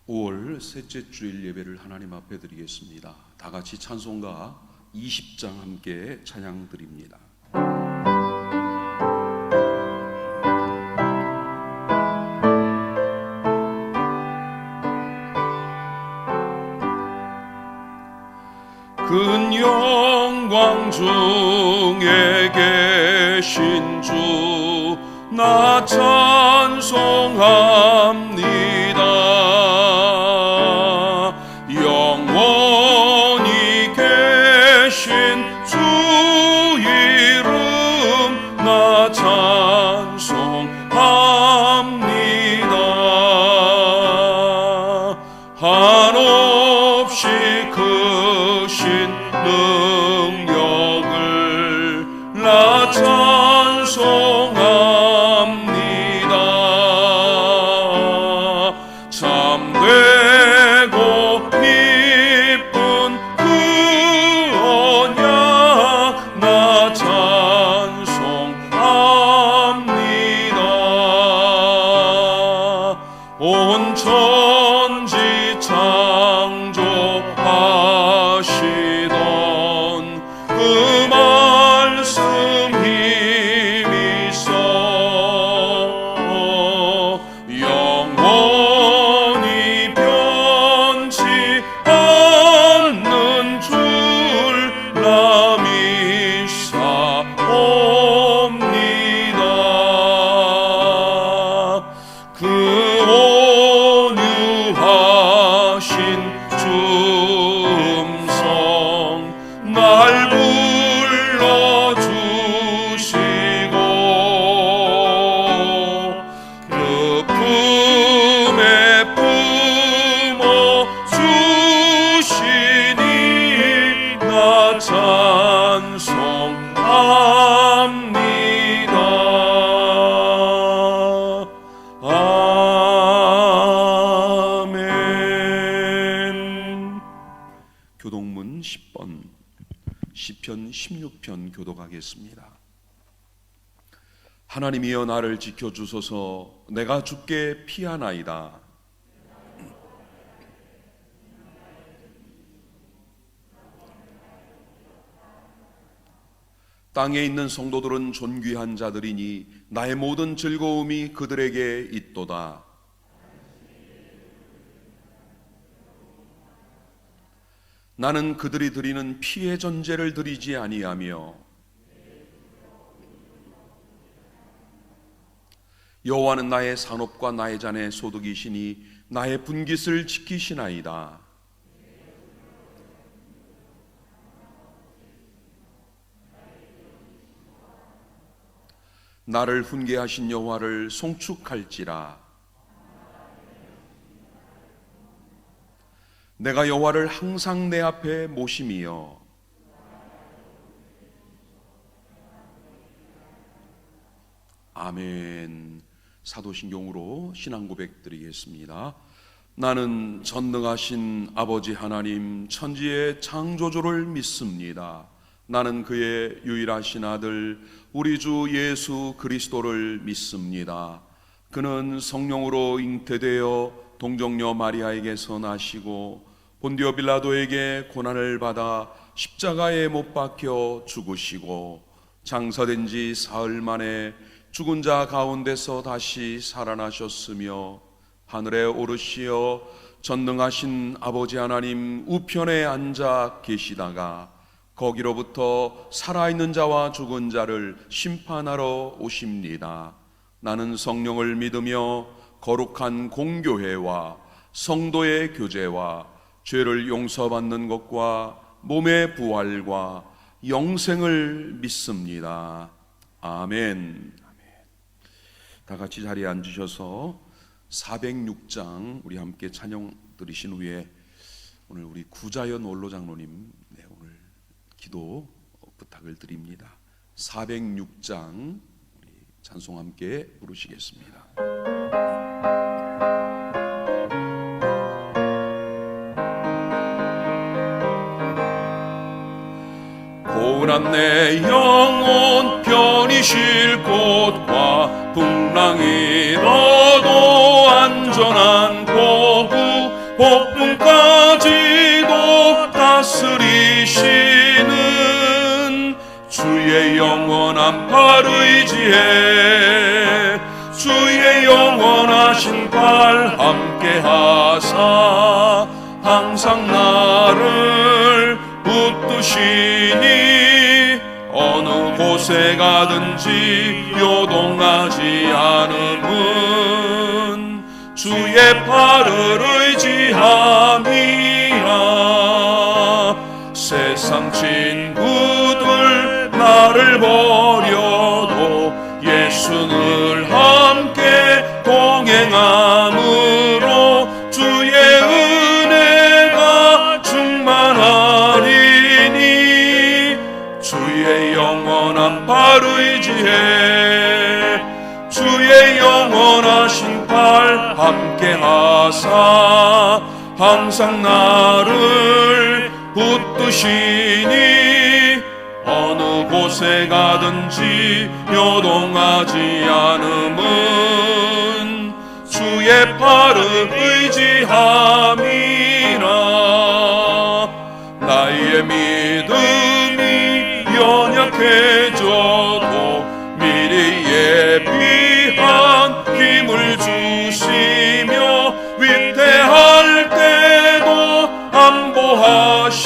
5월 셋째 주일 예배를 하나님 앞에 드리겠습니다. 다 같이 찬송가 20장 함께 찬양 드립니다. 큰 영광 중에 계신 주 나 찬송합니다. 영원히 계신 주 이름 나 찬송합니다. 한없이 크신 능력을 나 찬송합니다. 참되고 기쁜 그 언약 나 찬송합니다. 온 천지 창조하시던 그 말씀 힘있어 영원히 변치 않는 줄 나 믿사옵니다. 그 온유하신 줌성 날 불러주시고 그 품에 품어주시니 나 찬송합니다. 아멘. 교동문 10번 시편 16편 교독하겠습니다. 하나님이여 나를 지켜주소서. 내가 주께 피하나이다. 땅에 있는 성도들은 존귀한 자들이니 나의 모든 즐거움이 그들에게 있도다. 나는 그들이 드리는 피의 전제를 드리지 아니하며 여호와는 나의 산업과 나의 잔의 소득이시니 나의 분깃을 지키시나이다. 나를 훈계하신 여호와를 송축할지라. 내가 여호와를 항상 내 앞에 모심이여 아멘. 사도신경으로 신앙 고백 드리겠습니다. 나는 전능하신 아버지 하나님 천지의 창조주를 믿습니다. 나는 그의 유일하신 아들 우리 주 예수 그리스도를 믿습니다. 그는 성령으로 잉태되어 동정녀 마리아에게서 나시고 본디오 빌라도에게 고난을 받아 십자가에 못 박혀 죽으시고 장사된 지 사흘 만에 죽은 자 가운데서 다시 살아나셨으며 하늘에 오르시어 전능하신 아버지 하나님 우편에 앉아 계시다가 거기로부터 살아있는 자와 죽은 자를 심판하러 오십니다. 나는 성령을 믿으며 거룩한 공교회와 성도의 교제와 죄를 용서받는 것과 몸의 부활과 영생을 믿습니다. 아멘. 다 같이 자리에 앉으셔서 406장 우리 함께 찬양 들으신 후에 오늘 우리 구자연 원로장로님 오늘 기도 부탁을 드립니다. 406장 우리 찬송 함께 부르시겠습니다. 고운한 내 영혼 편히 쉴 곳과 풍랑이 너도 안전한 보구 영원한 팔 의지해 주의 영원하신 팔 함께 하사 항상 나를 붙드시니 어느 곳에 가든지 요동하지 않음은 주의 팔을 의지함이라. 세상 친구들 나를 버려도 예수를 함께 동행함으로 주의 은혜가 충만하리니 주의 영원한 팔 의지해 주의 영원하신 팔 함께 하사 항상 나를 붙드시니 어느 곳에 가든지 요동하지 않음은 주의 팔을 의지함이라. 나의 믿음이 연약해져도 미리 예비한 힘을 주시며 위태할 때도 안보하시는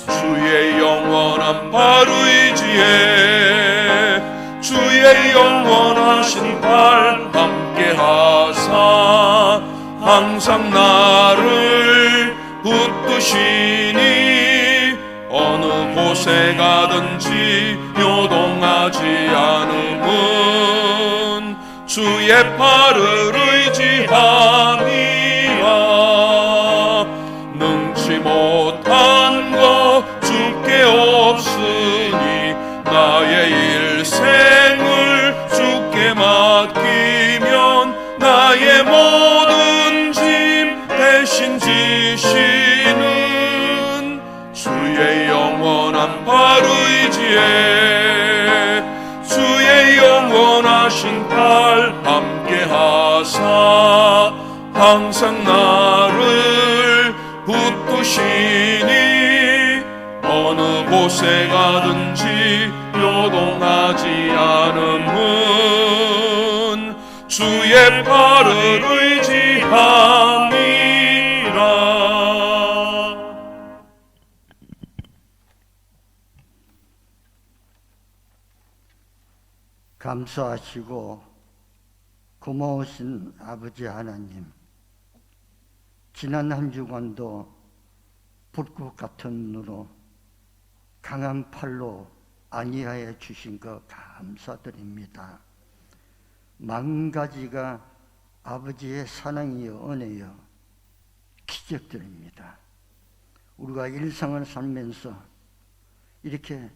주의 영원한 팔 의지해 주의 영원하신 팔 함께 하사 항상 나를 붙드시니 어느 곳에 가든지 요동하지 않음은 주의 팔을 의지함이라. 능치 못한 것 주께 없으니 나의 일생을 주께 맡기면 나의 모든 짐 대신 지시는 주의 영원한 팔 의지해 주의 영원하신 팔 함께 하사 항상 나를 붙드시니 어느 곳에 가든지 요동하지 않음은 주의 팔을 의지함이라. 감사하시고 고마우신 아버지 하나님, 지난 한 주간도 불꽃 같은 눈으로 강한 팔로 안위하여 주신 것 감사드립니다. 만 가지가 아버지의 사랑이요 은혜요 기적들입니다. 우리가 일상을 살면서 이렇게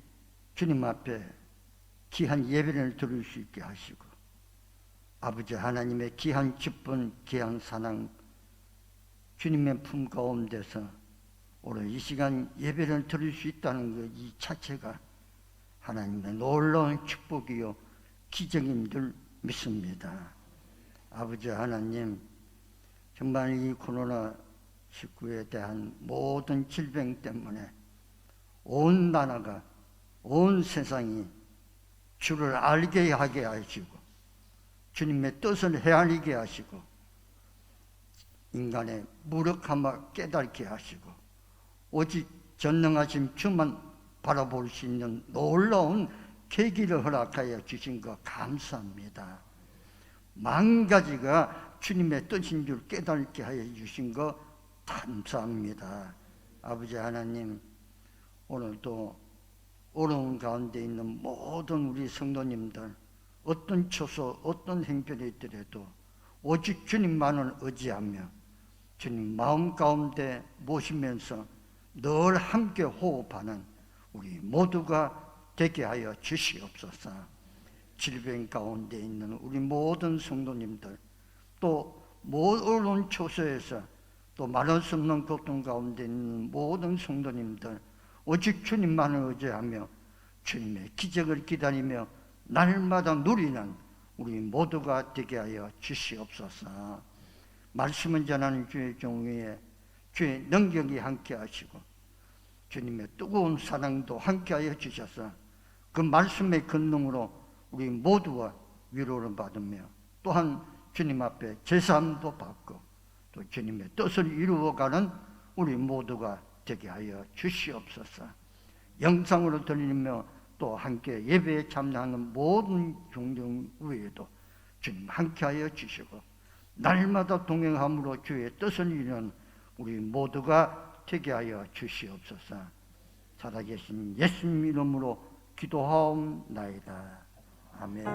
주님 앞에 귀한 예배를 드릴 수 있게 하시고 아버지 하나님의 귀한 기쁨, 귀한 사랑 주님의 품 가운데서 오늘 이 시간 예배를 드릴 수 있다는 것 이 자체가 하나님의 놀라운 축복이요 기적인 줄 믿습니다. 아버지 하나님, 정말 이 코로나19에 대한 모든 질병 때문에 온 나라가 온 세상이 주를 알게 하게 하시고 주님의 뜻을 헤아리게 하시고 인간의 무력함을 깨닫게 하시고 오직 전능하신 주만 바라볼 수 있는 놀라운 계기를 허락하여 주신 것 감사합니다. 만 가지가 주님의 뜻인 줄 깨닫게 하여 주신 것 감사합니다. 아버지 하나님, 오늘도 어려운 가운데 있는 모든 우리 성도님들 어떤 처소, 어떤 행편이 있더라도 오직 주님만을 의지하며 주님 마음 가운데 모시면서 늘 함께 호흡하는 우리 모두가 되게 하여 주시옵소서. 질병 가운데 있는 우리 모든 성도님들, 또 모든 처소에서 또 말할 수 없는 고통 가운데 있는 모든 성도님들, 오직 주님만을 의지하며 주님의 기적을 기다리며 날마다 누리는 우리 모두가 되게 하여 주시옵소서. 말씀을 전하는 주의 종위에 주의 능력이 함께 하시고 주님의 뜨거운 사랑도 함께 하여 주셔서 그 말씀의 권능으로 우리 모두가 위로를 받으며 또한 주님 앞에 제사함도 받고 또 주님의 뜻을 이루어가는 우리 모두가 되게 하여 주시옵소서. 영상으로 들리며 또 함께 예배에 참여하는 모든 종종 위에도 주님 함께하여 주시고 날마다 동행함으로 주의 뜻을 이루는 우리 모두가 되게 하여 주시옵소서. 살아계신 예수님 이름으로 기도하옵나이다. 아멘.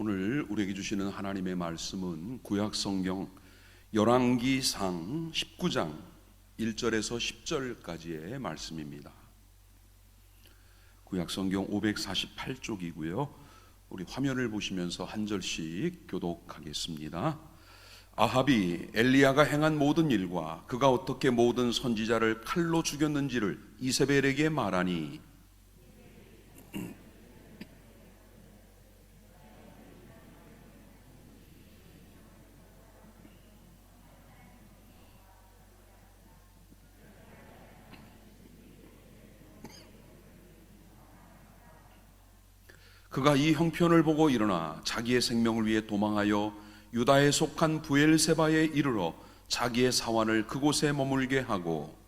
오늘 우리에게 주시는 하나님의 말씀은 구약성경 열왕기상 19장 1절에서 10절까지의 말씀입니다. 구약성경 548쪽이고요. 우리 화면을 보시면서 한 절씩 교독하겠습니다. 아합이 엘리야가 행한 모든 일과 그가 어떻게 모든 선지자를 칼로 죽였는지를 이세벨에게 말하니 그가 이 형편을 보고 일어나 자기의 생명을 위해 도망하여 유다에 속한 브엘세바에 이르러 자기의 사환을 그곳에 머물게 하고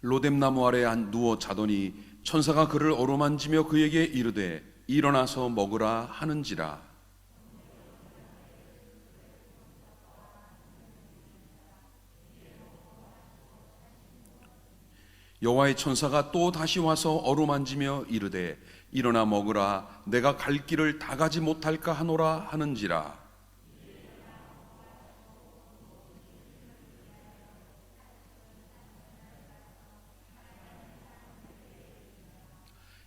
로뎀나무 아래 누워 자더니 천사가 그를 어루만지며 그에게 이르되 일어나서 먹으라 하는지라. 여호와의 천사가 또 다시 와서 어루만지며 이르되 일어나 먹으라, 내가 갈 길을 다 가지 못할까 하노라 하는지라.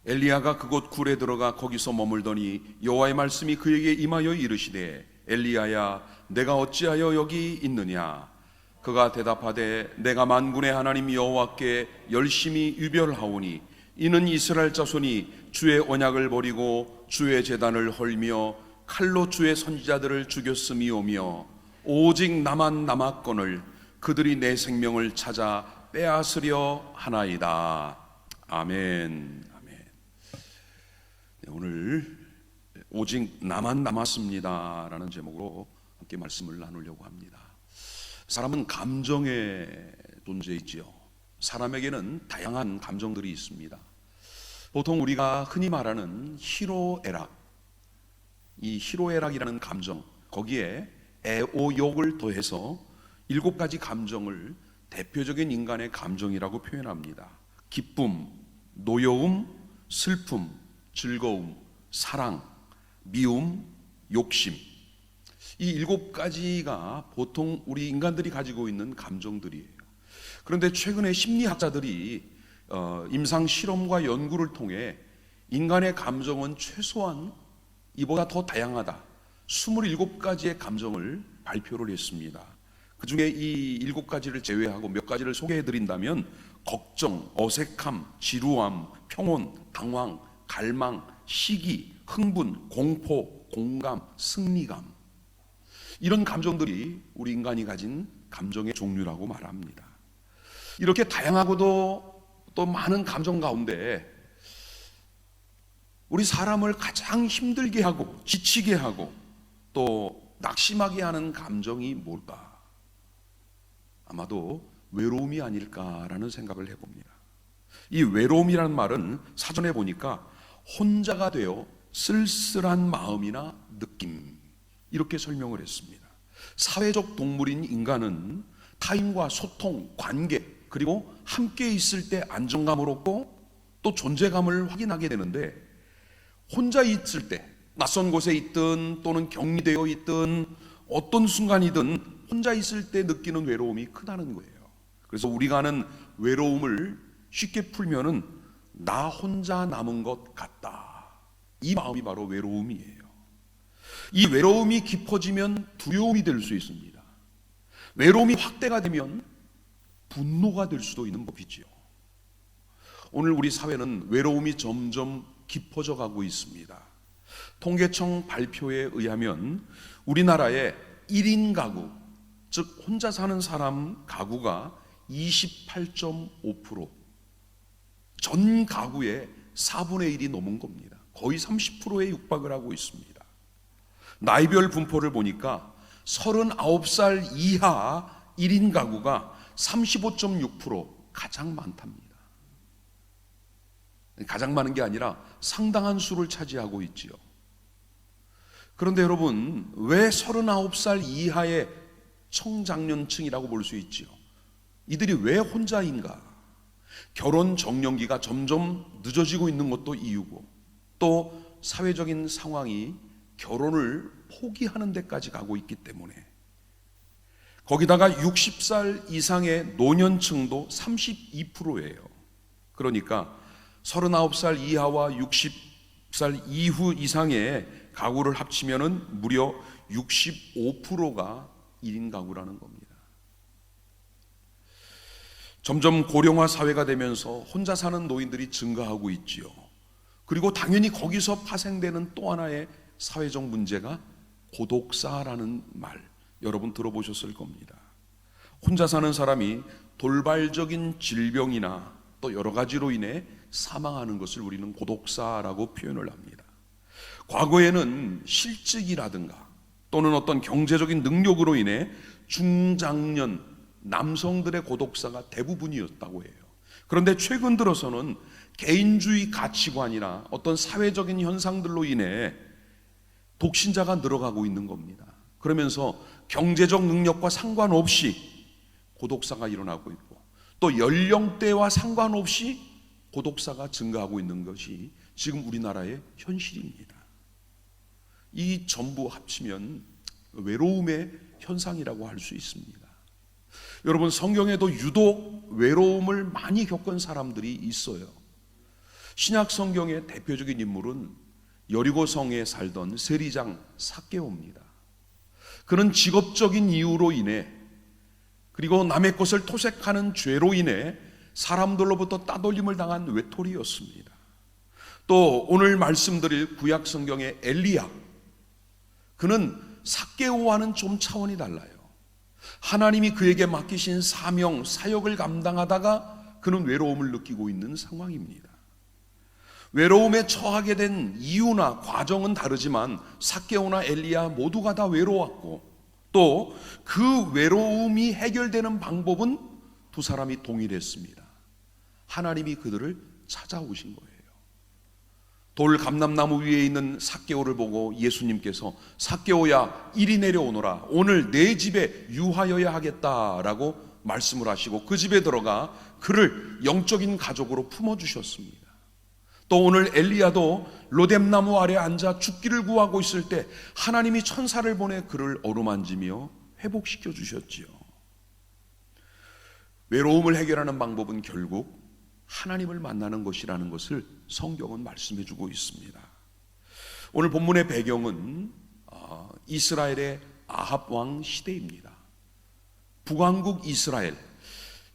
엘리야가 그곳 굴에 들어가 거기서 머물더니 여호와의 말씀이 그에게 임하여 이르시되 엘리야야, 내가 어찌하여 여기 있느냐? 그가 대답하되 내가 만군의 하나님 여호와께 열심히 유별하오니 이는 이스라엘 자손이 주의 언약을 버리고 주의 제단을 헐며 칼로 주의 선지자들을 죽였음이오며 오직 나만 남았거늘 그들이 내 생명을 찾아 빼앗으려 하나이다. 아멘. 오늘 오직 나만 남았습니다 라는 제목으로 함께 말씀을 나누려고 합니다. 사람은 감정의 존재이지요. 사람에게는 다양한 감정들이 있습니다. 보통 우리가 흔히 말하는 희로애락, 이 희로애락이라는 감정, 거기에 애오욕을 더해서 7가지 감정을 대표적인 인간의 감정이라고 표현합니다. 기쁨, 노여움, 슬픔, 즐거움, 사랑, 미움, 욕심. 이 7가지가 보통 우리 인간들이 가지고 있는 감정들이에요. 그런데 최근에 심리학자들이 임상 실험과 연구를 통해 인간의 감정은 최소한 이보다 더 다양하다, 27가지의 감정을 발표를 했습니다. 그 중에 이 7가지를 제외하고 몇 가지를 소개해드린다면 걱정, 어색함, 지루함, 평온, 당황, 갈망, 시기, 흥분, 공포, 공감, 승리감, 이런 감정들이 우리 인간이 가진 감정의 종류라고 말합니다. 이렇게 다양하고도 또 많은 감정 가운데 우리 사람을 가장 힘들게 하고 지치게 하고 또 낙심하게 하는 감정이 뭘까? 아마도 외로움이 아닐까라는 생각을 해봅니다. 이 외로움이라는 말은 사전에 보니까 혼자가 되어 쓸쓸한 마음이나 느낌, 이렇게 설명을 했습니다. 사회적 동물인 인간은 타인과 소통, 관계, 그리고 함께 있을 때 안정감을 얻고 또 존재감을 확인하게 되는데 혼자 있을 때, 낯선 곳에 있든 또는 격리되어 있든 어떤 순간이든 혼자 있을 때 느끼는 외로움이 크다는 거예요. 그래서 우리가 하는 외로움을 쉽게 풀면은 나 혼자 남은 것 같다. 이 마음이 바로 외로움이에요. 이 외로움이 깊어지면 두려움이 될 수 있습니다. 외로움이 확대가 되면 분노가 될 수도 있는 법이지요. 오늘 우리 사회는 외로움이 점점 깊어져 가고 있습니다. 통계청 발표에 의하면 우리나라의 1인 가구, 즉 혼자 사는 사람 가구가 28.5%, 전 가구의 4분의 1이 넘은 겁니다. 거의 30%에 육박을 하고 있습니다. 나이별 분포를 보니까 39살 이하 1인 가구가 35.6%, 가장 많답니다. 가장 많은 게 아니라 상당한 수를 차지하고 있지요. 그런데 여러분, 왜 39살 이하의 청장년층이라고 볼 수 있지요? 이들이 왜 혼자인가? 결혼 정년기가 점점 늦어지고 있는 것도 이유고, 또 사회적인 상황이 결혼을 포기하는 데까지 가고 있기 때문에, 거기다가 60살 이상의 노년층도 32%예요. 그러니까 39살 이하와 60살 이후 이상의 가구를 합치면은 무려 65%가 1인 가구라는 겁니다. 점점 고령화 사회가 되면서 혼자 사는 노인들이 증가하고 있지요. 그리고 당연히 거기서 파생되는 또 하나의 사회적 문제가 고독사라는 말, 여러분 들어보셨을 겁니다. 혼자 사는 사람이 돌발적인 질병이나 또 여러 가지로 인해 사망하는 것을 우리는 고독사라고 표현을 합니다. 과거에는 실직이라든가 또는 어떤 경제적인 능력으로 인해 중장년 남성들의 고독사가 대부분이었다고 해요. 그런데 최근 들어서는 개인주의 가치관이나 어떤 사회적인 현상들로 인해 독신자가 늘어가고 있는 겁니다. 그러면서 경제적 능력과 상관없이 고독사가 일어나고 있고, 또 연령대와 상관없이 고독사가 증가하고 있는 것이 지금 우리나라의 현실입니다. 이 전부 합치면 외로움의 현상이라고 할 수 있습니다. 여러분, 성경에도 유독 외로움을 많이 겪은 사람들이 있어요. 신약 성경의 대표적인 인물은 여리고성에 살던 세리장 삭개오입니다. 그는 직업적인 이유로 인해, 그리고 남의 것을 토색하는 죄로 인해 사람들로부터 따돌림을 당한 외톨이였습니다. 또 오늘 말씀드릴 구약 성경의 엘리야, 그는 삭개오와는 좀 차원이 달라요. 하나님이 그에게 맡기신 사명, 사역을 감당하다가 그는 외로움을 느끼고 있는 상황입니다. 외로움에 처하게 된 이유나 과정은 다르지만 삭개오나 엘리야 모두가 다 외로웠고, 또 그 외로움이 해결되는 방법은 두 사람이 동일했습니다. 하나님이 그들을 찾아오신 거예요. 돌 감람나무 위에 있는 삭개오를 보고 예수님께서 삭개오야 이리 내려오너라, 오늘 내 집에 유하여야 하겠다라고 말씀을 하시고 그 집에 들어가 그를 영적인 가족으로 품어주셨습니다. 또 오늘 엘리야도 로뎀나무 아래 앉아 죽기를 구하고 있을 때 하나님이 천사를 보내 그를 어루만지며 회복시켜 주셨지요. 외로움을 해결하는 방법은 결국 하나님을 만나는 것이라는 것을 성경은 말씀해 주고 있습니다. 오늘 본문의 배경은 이스라엘의 아합 왕 시대입니다. 북왕국 이스라엘,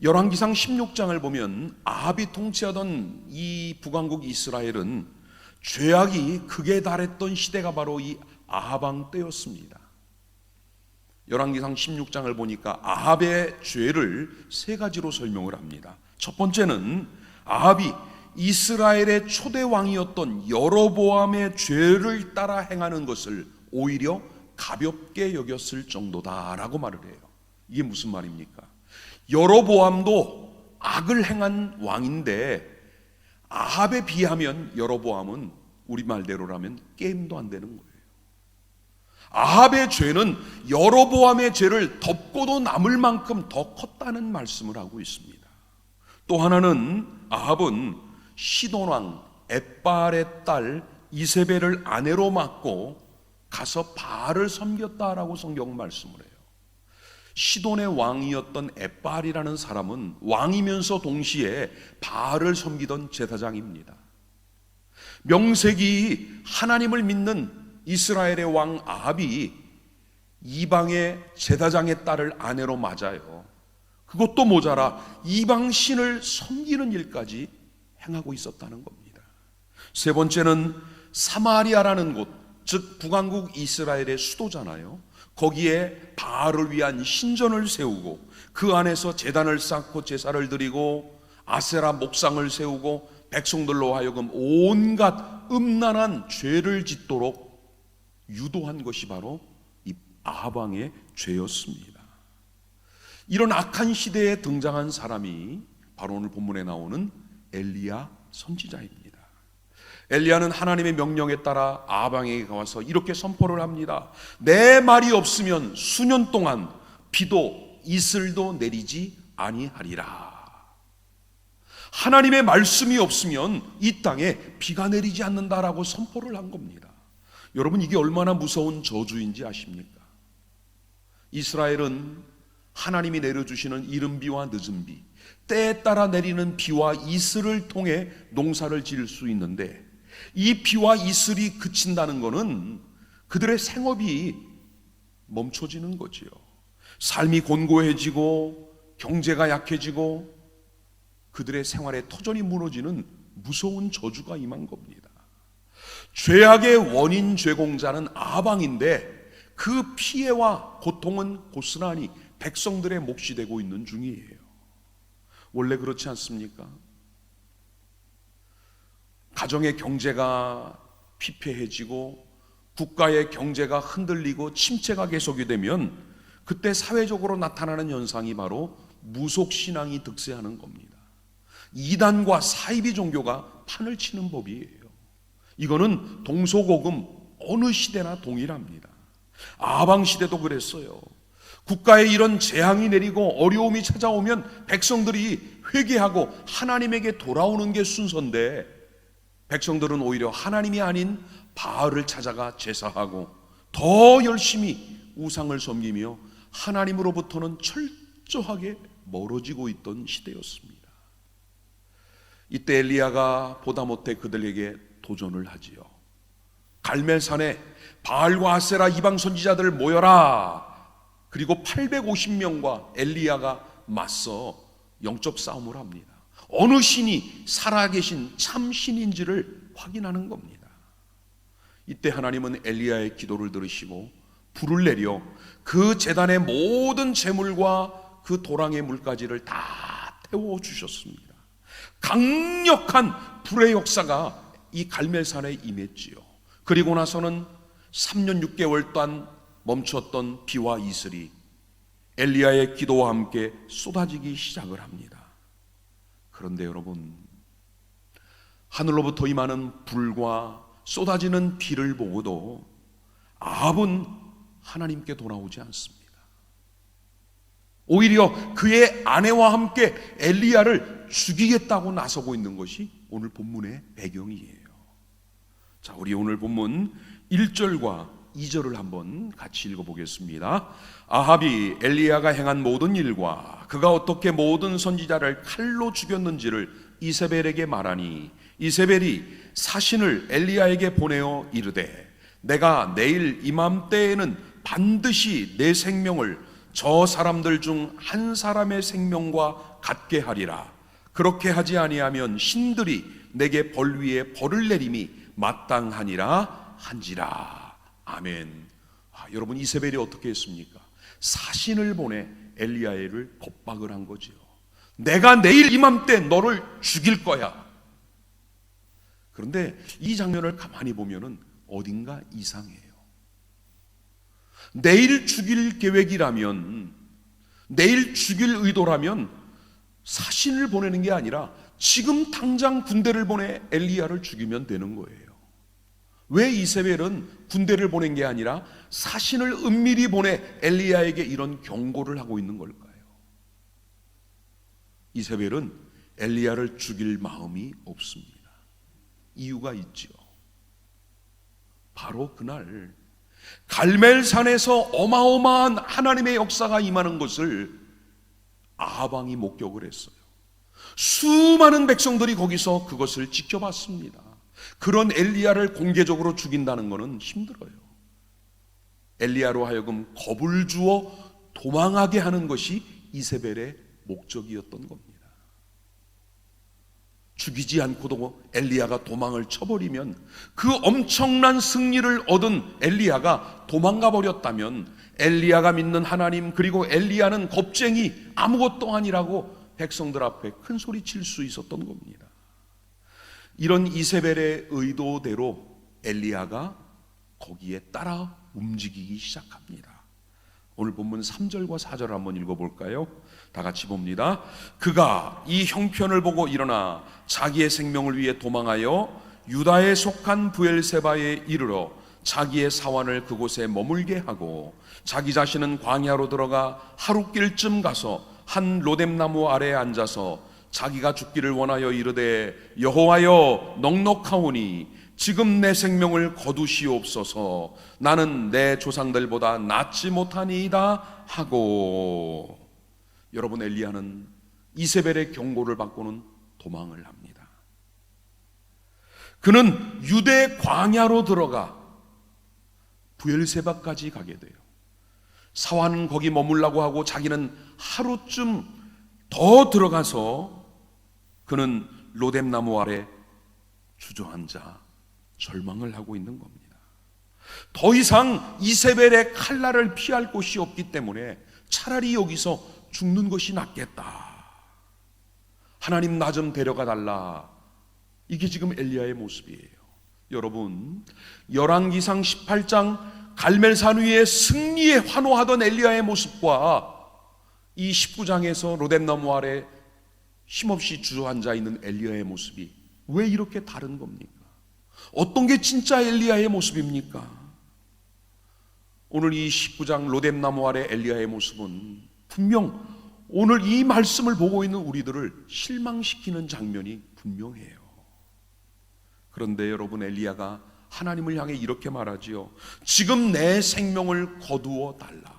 열왕기상 16장을 보면 아합이 통치하던 이 북왕국 이스라엘은 죄악이 극에 달했던 시대가 바로 이 아합 왕 때였습니다. 열왕기상 16장을 보니까 아합의 죄를 세 가지로 설명을 합니다. 첫 번째는 아합이 이스라엘의 초대 왕이었던 여로보암의 죄를 따라 행하는 것을 오히려 가볍게 여겼을 정도다라고 말을 해요. 이게 무슨 말입니까? 여로보암도 악을 행한 왕인데 아합에 비하면 여로보암은 우리말대로라면 게임도 안 되는 거예요. 아합의 죄는 여로보암의 죄를 덮고도 남을 만큼 더 컸다는 말씀을 하고 있습니다. 또 하나는 아합은 시돈왕 엣발의 딸 이세벨을 아내로 맡고 가서 바알을 섬겼다라고 성경 말씀을 해요. 시돈의 왕이었던 엣발이라는 사람은 왕이면서 동시에 바알을 섬기던 제사장입니다. 명색이 하나님을 믿는 이스라엘의 왕 아합이 이방의 제사장의 딸을 아내로 맞아요. 그것도 모자라 이방 신을 섬기는 일까지 행하고 있었다는 겁니다. 세 번째는 사마리아라는 곳, 즉 북왕국 이스라엘의 수도잖아요. 거기에 바알을 위한 신전을 세우고 그 안에서 제단을 쌓고 제사를 드리고 아세라 목상을 세우고 백성들로 하여금 온갖 음란한 죄를 짓도록 유도한 것이 바로 이 아합 왕의 죄였습니다. 이런 악한 시대에 등장한 사람이 바로 오늘 본문에 나오는 엘리야 선지자입니다. 엘리야는 하나님의 명령에 따라 아합 왕에게 와서 이렇게 선포를 합니다. 내 말이 없으면 수년 동안 비도 이슬도 내리지 아니하리라. 하나님의 말씀이 없으면 이 땅에 비가 내리지 않는다라고 선포를 한 겁니다. 여러분, 이게 얼마나 무서운 저주인지 아십니까? 이스라엘은 하나님이 내려주시는 이른 비와 늦은 비, 때에 따라 내리는 비와 이슬을 통해 농사를 지을 수 있는데, 이 비와 이슬이 그친다는 것은 그들의 생업이 멈춰지는 거지요. 삶이 곤고해지고 경제가 약해지고 그들의 생활의 터전이 무너지는 무서운 저주가 임한 겁니다. 죄악의 원인 죄공자는 아합 왕인데 그 피해와 고통은 고스란히 백성들의 몫이 되고 있는 중이에요. 원래 그렇지 않습니까? 가정의 경제가 피폐해지고 국가의 경제가 흔들리고 침체가 계속이 되면 그때 사회적으로 나타나는 현상이 바로 무속신앙이 득세하는 겁니다. 이단과 사이비 종교가 판을 치는 법이에요. 이거는 동서고금 어느 시대나 동일합니다. 아방 시대도 그랬어요. 국가에 이런 재앙이 내리고 어려움이 찾아오면 백성들이 회개하고 하나님에게 돌아오는 게 순서인데, 백성들은 오히려 하나님이 아닌 바알을 찾아가 제사하고 더 열심히 우상을 섬기며 하나님으로부터는 철저하게 멀어지고 있던 시대였습니다. 이때 엘리야가 보다 못해 그들에게 도전을 하지요. 갈멜산에 바알과 아세라 이방 선지자들을 모여라. 그리고 850명과 엘리야가 맞서 영적 싸움을 합니다. 어느 신이 살아계신 참 신인지를 확인하는 겁니다. 이때 하나님은 엘리야의 기도를 들으시고 불을 내려 그 제단의 모든 재물과 그 도랑의 물가지를 다 태워주셨습니다. 강력한 불의 역사가 이 갈멜산에 임했지요. 그리고 나서는 3년 6개월 동안 멈췄던 비와 이슬이 엘리야의 기도와 함께 쏟아지기 시작을 합니다. 그런데 여러분, 하늘로부터 임하는 불과 쏟아지는 비를 보고도 아합은 하나님께 돌아오지 않습니다. 오히려 그의 아내와 함께 엘리야를 죽이겠다고 나서고 있는 것이 오늘 본문의 배경이에요. 자, 우리 오늘 본문 1절과 2절을 한번 같이 읽어보겠습니다. 아합이 엘리야가 행한 모든 일과 그가 어떻게 모든 선지자를 칼로 죽였는지를 이세벨에게 말하니, 이세벨이 사신을 엘리야에게 보내어 이르되, 내가 내일 이맘때에는 반드시 내 생명을 저 사람들 중 한 사람의 생명과 같게 하리라. 그렇게 하지 아니하면 신들이 내게 벌 위에 벌을 내림이 마땅하니라 한지라. 아멘. 여러분, 이세벨이 어떻게 했습니까? 사신을 보내 엘리야를 겁박을 한 거지요. 내가 내일 이맘때 너를 죽일 거야. 그런데 이 장면을 가만히 보면은 어딘가 이상해요. 내일 죽일 계획이라면, 내일 죽일 의도라면 사신을 보내는 게 아니라 지금 당장 군대를 보내 엘리야를 죽이면 되는 거예요. 왜 이세벨은 군대를 보낸 게 아니라 사신을 은밀히 보내 엘리야에게 이런 경고를 하고 있는 걸까요? 이세벨은 엘리야를 죽일 마음이 없습니다. 이유가 있죠. 바로 그날 갈멜산에서 어마어마한 하나님의 역사가 임하는 것을 아방이 목격을 했어요. 수많은 백성들이 거기서 그것을 지켜봤습니다. 그런 엘리야를 공개적으로 죽인다는 것은 힘들어요. 엘리야로 하여금 겁을 주어 도망하게 하는 것이 이세벨의 목적이었던 겁니다. 죽이지 않고도 엘리야가 도망을 쳐버리면, 그 엄청난 승리를 얻은 엘리야가 도망가 버렸다면 엘리야가 믿는 하나님, 그리고 엘리야는 겁쟁이 아무것도 아니라고 백성들 앞에 큰 소리 칠 수 있었던 겁니다. 이런 이세벨의 의도대로 엘리야가 거기에 따라 움직이기 시작합니다. 오늘 본문 3절과 4절 한번 읽어볼까요? 다 같이 봅니다. 그가 이 형편을 보고 일어나 자기의 생명을 위해 도망하여 유다에 속한 브엘세바에 이르러 자기의 사환을 그곳에 머물게 하고, 자기 자신은 광야로 들어가 하룻길쯤 가서 한 로뎀나무 아래에 앉아서 자기가 죽기를 원하여 이르되, 여호와여 넉넉하오니 지금 내 생명을 거두시옵소서. 나는 내 조상들보다 낫지 못하니이다 하고. 여러분, 엘리야는 이세벨의 경고를 받고는 도망을 합니다. 그는 유대 광야로 들어가 브엘세바까지 가게 돼요. 사환은 거기 머물라고 하고 자기는 하루쯤 더 들어가서 그는 로뎀나무 아래 주저앉아 절망을 하고 있는 겁니다. 더 이상 이세벨의 칼날을 피할 곳이 없기 때문에 차라리 여기서 죽는 것이 낫겠다. 하나님, 나 좀 데려가 달라. 이게 지금 엘리야의 모습이에요. 여러분, 열왕기상 18장 갈멜산 위에 승리에 환호하던 엘리야의 모습과 이 19장에서 로뎀나무 아래 힘없이 주저앉아 있는 엘리야의 모습이 왜 이렇게 다른 겁니까? 어떤 게 진짜 엘리야의 모습입니까? 오늘 이 19장 로뎀나무 아래 엘리야의 모습은 분명 오늘 이 말씀을 보고 있는 우리들을 실망시키는 장면이 분명해요. 그런데 여러분, 엘리야가 하나님을 향해 이렇게 말하지요. 지금 내 생명을 거두어 달라.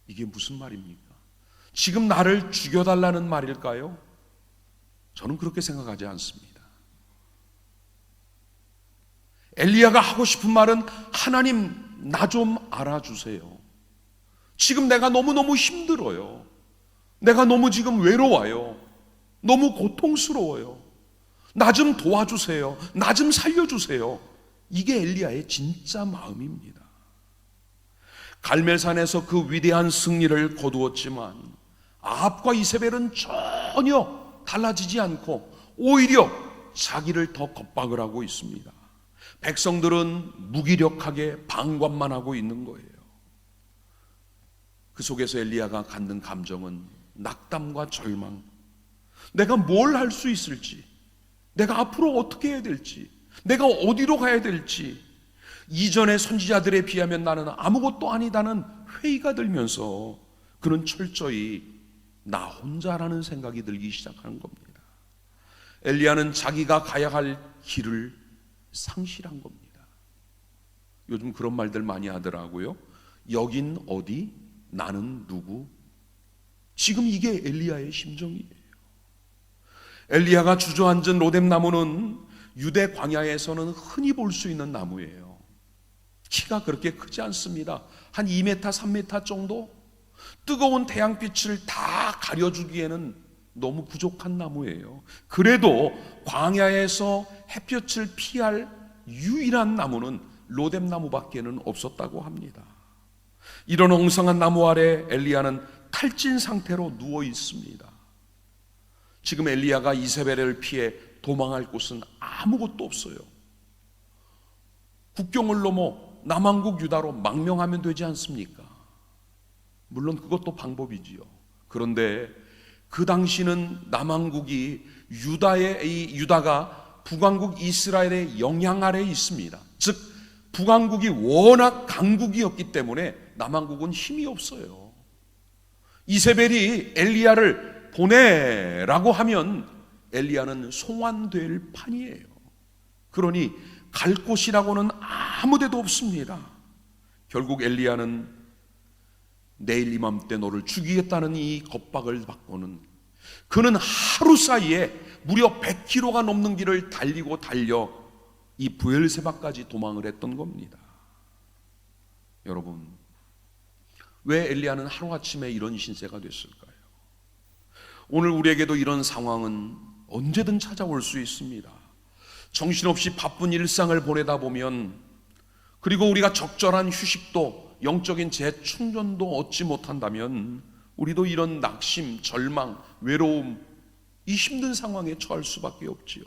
이게 무슨 말입니까? 지금 나를 죽여달라는 말일까요? 저는 그렇게 생각하지 않습니다. 엘리야가 하고 싶은 말은, 하나님, 나 좀 알아주세요. 지금 내가 너무너무 힘들어요. 내가 너무 지금 외로워요. 너무 고통스러워요. 나 좀 도와주세요. 나 좀 살려주세요. 이게 엘리야의 진짜 마음입니다. 갈멜산에서 그 위대한 승리를 거두었지만 아합과 이세벨은 전혀 달라지지 않고 오히려 자기를 더 겁박을 하고 있습니다. 백성들은 무기력하게 방관만 하고 있는 거예요. 그 속에서 엘리야가 갖는 감정은 낙담과 절망. 내가 뭘 할 수 있을지, 내가 앞으로 어떻게 해야 될지, 내가 어디로 가야 될지, 이전의 선지자들에 비하면 나는 아무것도 아니다는 회의가 들면서 그는 철저히 나 혼자라는 생각이 들기 시작하는 겁니다. 엘리야는 자기가 가야 할 길을 상실한 겁니다. 요즘 그런 말들 많이 하더라고요. 여긴 어디? 나는 누구? 지금 이게 엘리야의 심정이에요. 엘리야가 주저앉은 로뎀나무는 유대 광야에서는 흔히 볼 수 있는 나무예요. 키가 그렇게 크지 않습니다. 한 2m, 3m 정도? 뜨거운 태양빛을 다 가려주기에는 너무 부족한 나무예요. 그래도 광야에서 햇볕을 피할 유일한 나무는 로뎀나무밖에는 없었다고 합니다. 이런 엉성한 나무 아래 엘리야는 탈진 상태로 누워 있습니다. 지금 엘리야가 이세벨을 피해 도망할 곳은 아무것도 없어요. 국경을 넘어 남왕국 유다로 망명하면 되지 않습니까? 물론 그것도 방법이지요. 그런데 그 당시는 남왕국이 유다가 북왕국 이스라엘의 영향 아래에 있습니다. 즉 북왕국이 워낙 강국이었기 때문에 남왕국은 힘이 없어요. 이세벨이 엘리야를 보내라고 하면 엘리야는 송환될 판이에요. 그러니 갈 곳이라고는 아무 데도 없습니다. 결국 엘리야는 내일 이맘때 너를 죽이겠다는 이 겁박을 받고는 그는 하루 사이에 무려 100km가 넘는 길을 달리고 달려 이 브엘세바까지 도망을 했던 겁니다. 여러분, 왜 엘리야는 하루아침에 이런 신세가 됐을까요? 오늘 우리에게도 이런 상황은 언제든 찾아올 수 있습니다. 정신없이 바쁜 일상을 보내다 보면, 그리고 우리가 적절한 휴식도 영적인 재충전도 얻지 못한다면 우리도 이런 낙심, 절망, 외로움, 이 힘든 상황에 처할 수밖에 없지요.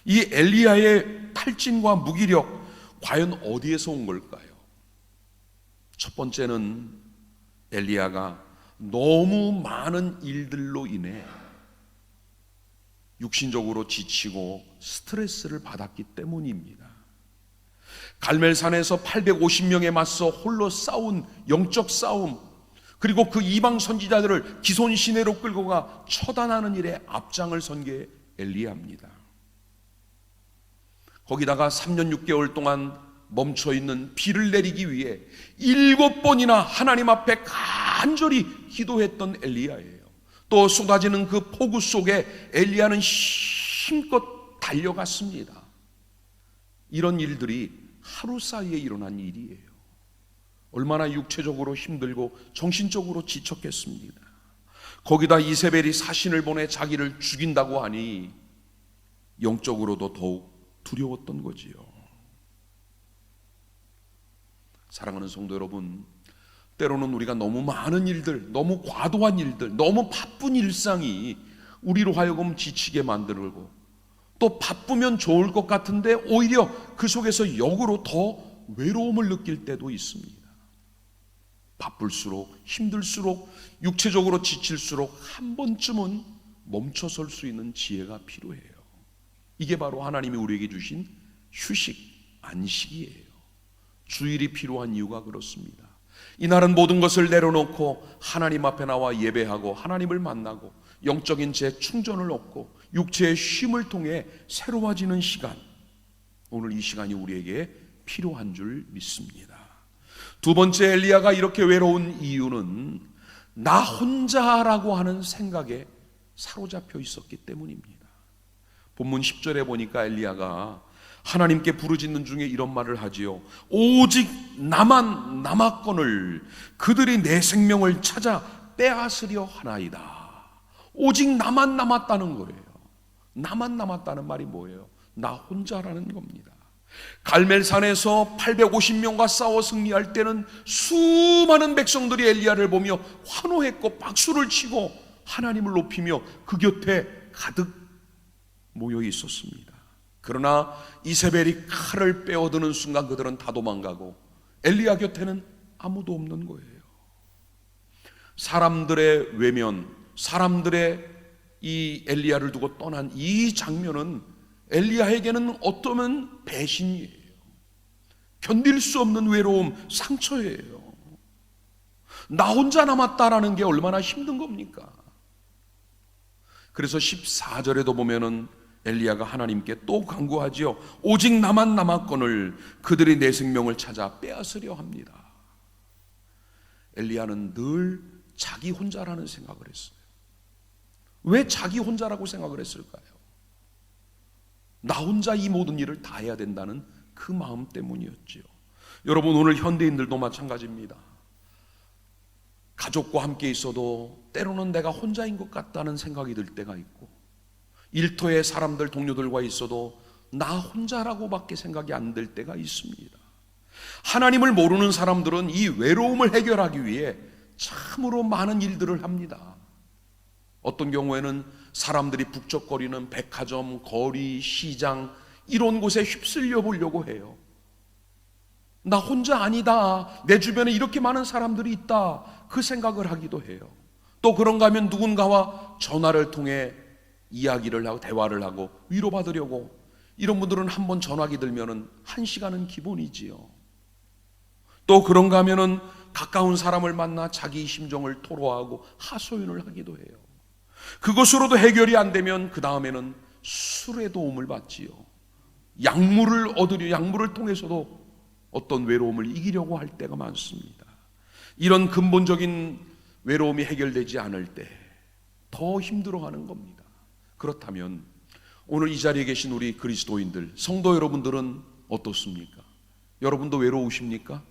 이 엘리야의 탈진과 무기력, 과연 어디에서 온 걸까요? 첫 번째는 엘리야가 너무 많은 일들로 인해 육신적으로 지치고 스트레스를 받았기 때문입니다. 갈멜산에서 850명에 맞서 홀로 싸운 영적 싸움, 그리고 그 이방 선지자들을 기손 시내로 끌고 가 처단하는 일에 앞장을 선 게 엘리야입니다. 거기다가 3년 6개월 동안 멈춰있는 비를 내리기 위해 7번이나 하나님 앞에 간절히 기도했던 엘리야예요. 또 쏟아지는 그 폭우 속에 엘리야는 힘껏 달려갔습니다. 이런 일들이 하루 사이에 일어난 일이에요. 얼마나 육체적으로 힘들고 정신적으로 지쳤겠습니다. 거기다 이세벨이 사신을 보내 자기를 죽인다고 하니 영적으로도 더욱 두려웠던 거지요. 사랑하는 성도 여러분, 때로는 우리가 너무 많은 일들, 너무 과도한 일들, 너무 바쁜 일상이 우리로 하여금 지치게 만들고, 또 바쁘면 좋을 것 같은데 오히려 그 속에서 역으로 더 외로움을 느낄 때도 있습니다. 바쁠수록, 힘들수록, 육체적으로 지칠수록 한 번쯤은 멈춰설 수 있는 지혜가 필요해요. 이게 바로 하나님이 우리에게 주신 휴식, 안식이에요. 주일이 필요한 이유가 그렇습니다. 이날은 모든 것을 내려놓고 하나님 앞에 나와 예배하고 하나님을 만나고 영적인 재충전을 얻고 육체의 쉼을 통해 새로워지는 시간, 오늘 이 시간이 우리에게 필요한 줄 믿습니다. 두 번째, 엘리야가 이렇게 외로운 이유는 나 혼자라고 하는 생각에 사로잡혀 있었기 때문입니다. 본문 10절에 보니까 엘리야가 하나님께 부르짖는 중에 이런 말을 하지요. 오직 나만 남았거늘 그들이 내 생명을 찾아 빼앗으려 하나이다. 오직 나만 남았다는 거예요. 나만 남았다는 말이 뭐예요? 나 혼자라는 겁니다. 갈멜산에서 850명과 싸워 승리할 때는 수많은 백성들이 엘리야를 보며 환호했고 박수를 치고 하나님을 높이며 그 곁에 가득 모여 있었습니다. 그러나 이세벨이 칼을 빼어드는 순간 그들은 다 도망가고 엘리야 곁에는 아무도 없는 거예요. 사람들의 외면, 사람들의 이 엘리야를 두고 떠난 이 장면은 엘리야에게는 어쩌면 배신이에요. 견딜 수 없는 외로움, 상처예요. 나 혼자 남았다라는 게 얼마나 힘든 겁니까? 그래서 14절에도 보면은 엘리야가 하나님께 또 간구하지요. 오직 나만 남았거늘 그들이 내 생명을 찾아 빼앗으려 합니다. 엘리야는 늘 자기 혼자라는 생각을 했어요. 왜 자기 혼자라고 생각을 했을까요? 나 혼자 이 모든 일을 다 해야 된다는 그 마음 때문이었지요. 여러분, 오늘 현대인들도 마찬가지입니다. 가족과 함께 있어도 때로는 내가 혼자인 것 같다는 생각이 들 때가 있고, 일터에 사람들, 동료들과 있어도 나 혼자라고밖에 생각이 안 들 때가 있습니다. 하나님을 모르는 사람들은 이 외로움을 해결하기 위해 참으로 많은 일들을 합니다. 어떤 경우에는 사람들이 북적거리는 백화점, 거리, 시장 이런 곳에 휩쓸려 보려고 해요. 나 혼자 아니다. 내 주변에 이렇게 많은 사람들이 있다. 그 생각을 하기도 해요. 또 그런가 하면 누군가와 전화를 통해 이야기를 하고 대화를 하고 위로받으려고, 이런 분들은 한번 전화기 들면은 1시간은 기본이지요. 또 그런가 하면은 가까운 사람을 만나 자기 심정을 토로하고 하소연을 하기도 해요. 그것으로도 해결이 안 되면 그 다음에는 술의 도움을 받지요. 약물을 통해서도 어떤 외로움을 이기려고 할 때가 많습니다. 이런 근본적인 외로움이 해결되지 않을 때 더 힘들어하는 겁니다. 그렇다면 오늘 이 자리에 계신 우리 그리스도인들, 성도 여러분들은 어떻습니까? 여러분도 외로우십니까?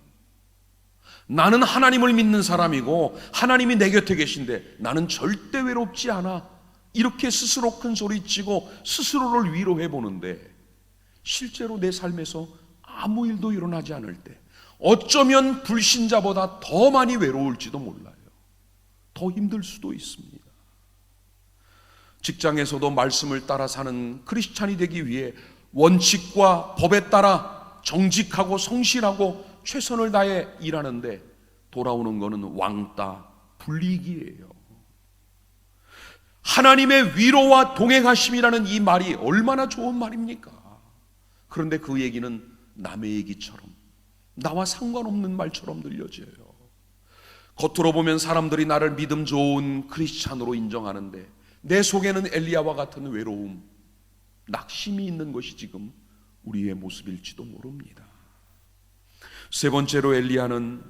나는 하나님을 믿는 사람이고 하나님이 내 곁에 계신데 나는 절대 외롭지 않아, 이렇게 스스로 큰 소리치고 스스로를 위로해 보는데 실제로 내 삶에서 아무 일도 일어나지 않을 때 어쩌면 불신자보다 더 많이 외로울지도 몰라요. 더 힘들 수도 있습니다. 직장에서도 말씀을 따라 사는 크리스찬이 되기 위해 원칙과 법에 따라 정직하고 성실하고 최선을 다해 일하는데 돌아오는 것은 왕따, 불이익이에요. 하나님의 위로와 동행하심이라는 이 말이 얼마나 좋은 말입니까? 그런데 그 얘기는 남의 얘기처럼, 나와 상관없는 말처럼 들려져요. 겉으로 보면 사람들이 나를 믿음 좋은 크리스찬으로 인정하는데 내 속에는 엘리야와 같은 외로움, 낙심이 있는 것이 지금 우리의 모습일지도 모릅니다. 세 번째로 엘리야는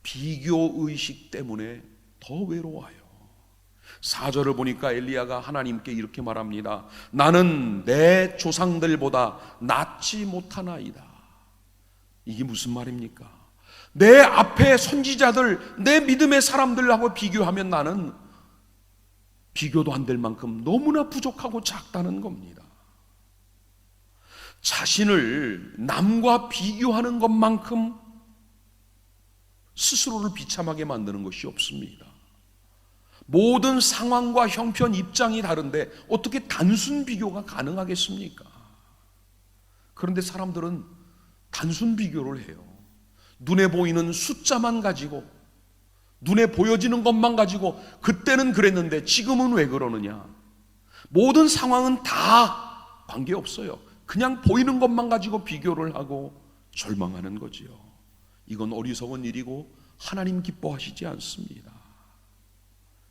비교의식 때문에 더 외로워요. 4절을 보니까 엘리야가 하나님께 이렇게 말합니다. 나는 내 조상들보다 낫지 못하나이다. 이게 무슨 말입니까? 내 앞에 선지자들, 내 믿음의 사람들하고 비교하면 나는 비교도 안 될 만큼 너무나 부족하고 작다는 겁니다. 자신을 남과 비교하는 것만큼 스스로를 비참하게 만드는 것이 없습니다. 모든 상황과 형편, 입장이 다른데 어떻게 단순 비교가 가능하겠습니까? 그런데 사람들은 단순 비교를 해요. 눈에 보이는 숫자만 가지고, 눈에 보여지는 것만 가지고 그때는 그랬는데 지금은 왜 그러느냐. 모든 상황은 다 관계없어요. 그냥 보이는 것만 가지고 비교를 하고 절망하는 거지요. 이건 어리석은 일이고 하나님 기뻐하시지 않습니다.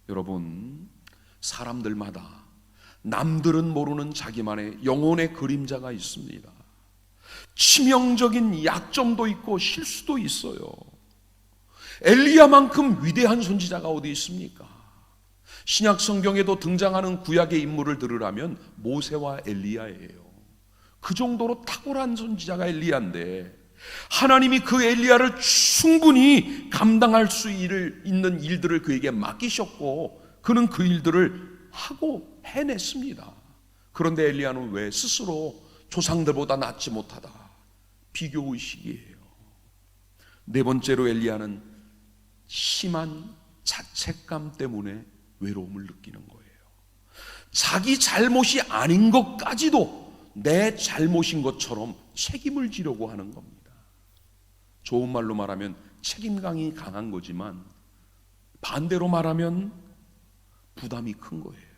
여러분, 사람들마다 남들은 모르는 자기만의 영혼의 그림자가 있습니다. 치명적인 약점도 있고 실수도 있어요. 엘리야만큼 위대한 선지자가 어디 있습니까? 신약 성경에도 등장하는 구약의 인물을 들으라면 모세와 엘리야예요. 그 정도로 탁월한 선지자가 엘리야인데 하나님이 그 엘리야를 충분히 감당할 수 있는 일들을 그에게 맡기셨고 그는 그 일들을 하고 해냈습니다. 그런데 엘리야는 왜 스스로 조상들보다 낫지 못하다, 비교의식이에요. 네 번째로 엘리야는 심한 자책감 때문에 외로움을 느끼는 거예요. 자기 잘못이 아닌 것까지도 내 잘못인 것처럼 책임을 지려고 하는 겁니다. 좋은 말로 말하면 책임감이 강한 거지만 반대로 말하면 부담이 큰 거예요.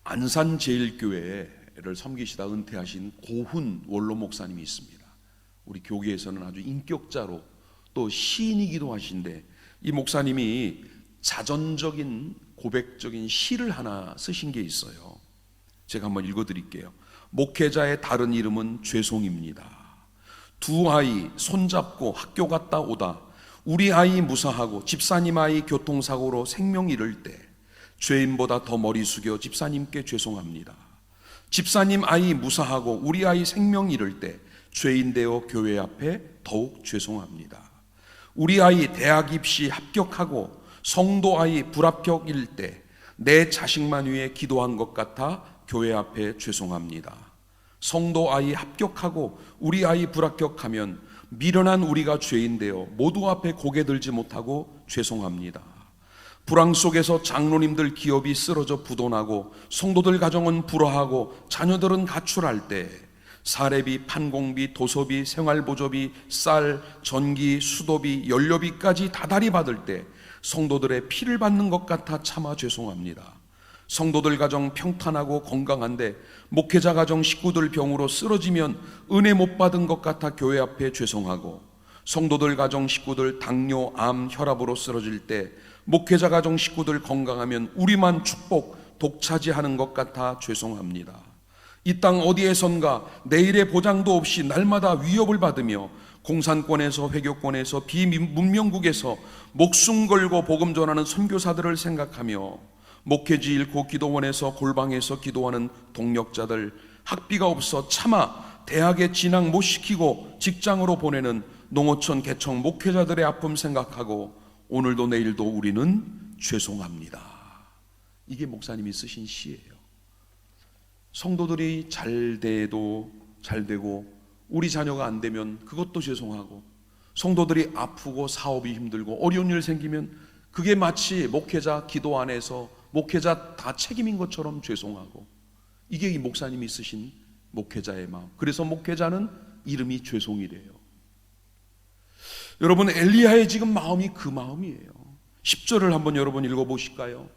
안산제일교회를 섬기시다 은퇴하신 고훈 원로 목사님이 있습니다. 우리 교계에서는 아주 인격자로 또 시인이기도 하신데 이 목사님이 자전적인 고백적인 시를 하나 쓰신 게 있어요. 제가 한번 읽어드릴게요. 목회자의 다른 이름은 죄송입니다. 두 아이 손잡고 학교 갔다 오다 우리 아이 무사하고 집사님 아이 교통사고로 생명 잃을 때 죄인보다 더 머리 숙여 집사님께 죄송합니다. 집사님 아이 무사하고 우리 아이 생명 잃을 때 죄인 되어 교회 앞에 더욱 죄송합니다. 우리 아이 대학 입시 합격하고 성도 아이 불합격일 때 내 자식만 위해 기도한 것 같아 교회 앞에 죄송합니다. 성도 아이 합격하고 우리 아이 불합격하면 미련한 우리가 죄인 되어 모두 앞에 고개 들지 못하고 죄송합니다. 불황 속에서 장로님들 기업이 쓰러져 부도나고 성도들 가정은 불화하고 자녀들은 가출할 때 사례비, 판공비, 도서비, 생활보조비, 쌀, 전기, 수도비, 연료비까지 다달이 받을 때 성도들의 피를 받는 것 같아 차마 죄송합니다. 성도들 가정 평탄하고 건강한데 목회자 가정 식구들 병으로 쓰러지면 은혜 못 받은 것 같아 교회 앞에 죄송하고 성도들 가정 식구들 당뇨, 암, 혈압으로 쓰러질 때 목회자 가정 식구들 건강하면 우리만 축복, 독차지하는 것 같아 죄송합니다. 이 땅 어디에선가 내일의 보장도 없이 날마다 위협을 받으며 공산권에서 회교권에서 비문명국에서 목숨 걸고 복음 전하는 선교사들을 생각하며 목회지 잃고 기도원에서 골방에서 기도하는 동력자들, 학비가 없어 차마 대학에 진학 못 시키고 직장으로 보내는 농어촌 개청 목회자들의 아픔 생각하고 오늘도 내일도 우리는 죄송합니다. 이게 목사님이 쓰신 시예요. 성도들이 잘 돼도 잘 되고 우리 자녀가 안 되면 그것도 죄송하고, 성도들이 아프고 사업이 힘들고 어려운 일 생기면 그게 마치 목회자 기도 안에서 목회자 다 책임인 것처럼 죄송하고, 이게 이 목사님이 쓰신 목회자의 마음. 그래서 목회자는 이름이 죄송이래요. 여러분, 엘리야의 지금 마음이 그 마음이에요. 10절을 한번 여러분 읽어보실까요?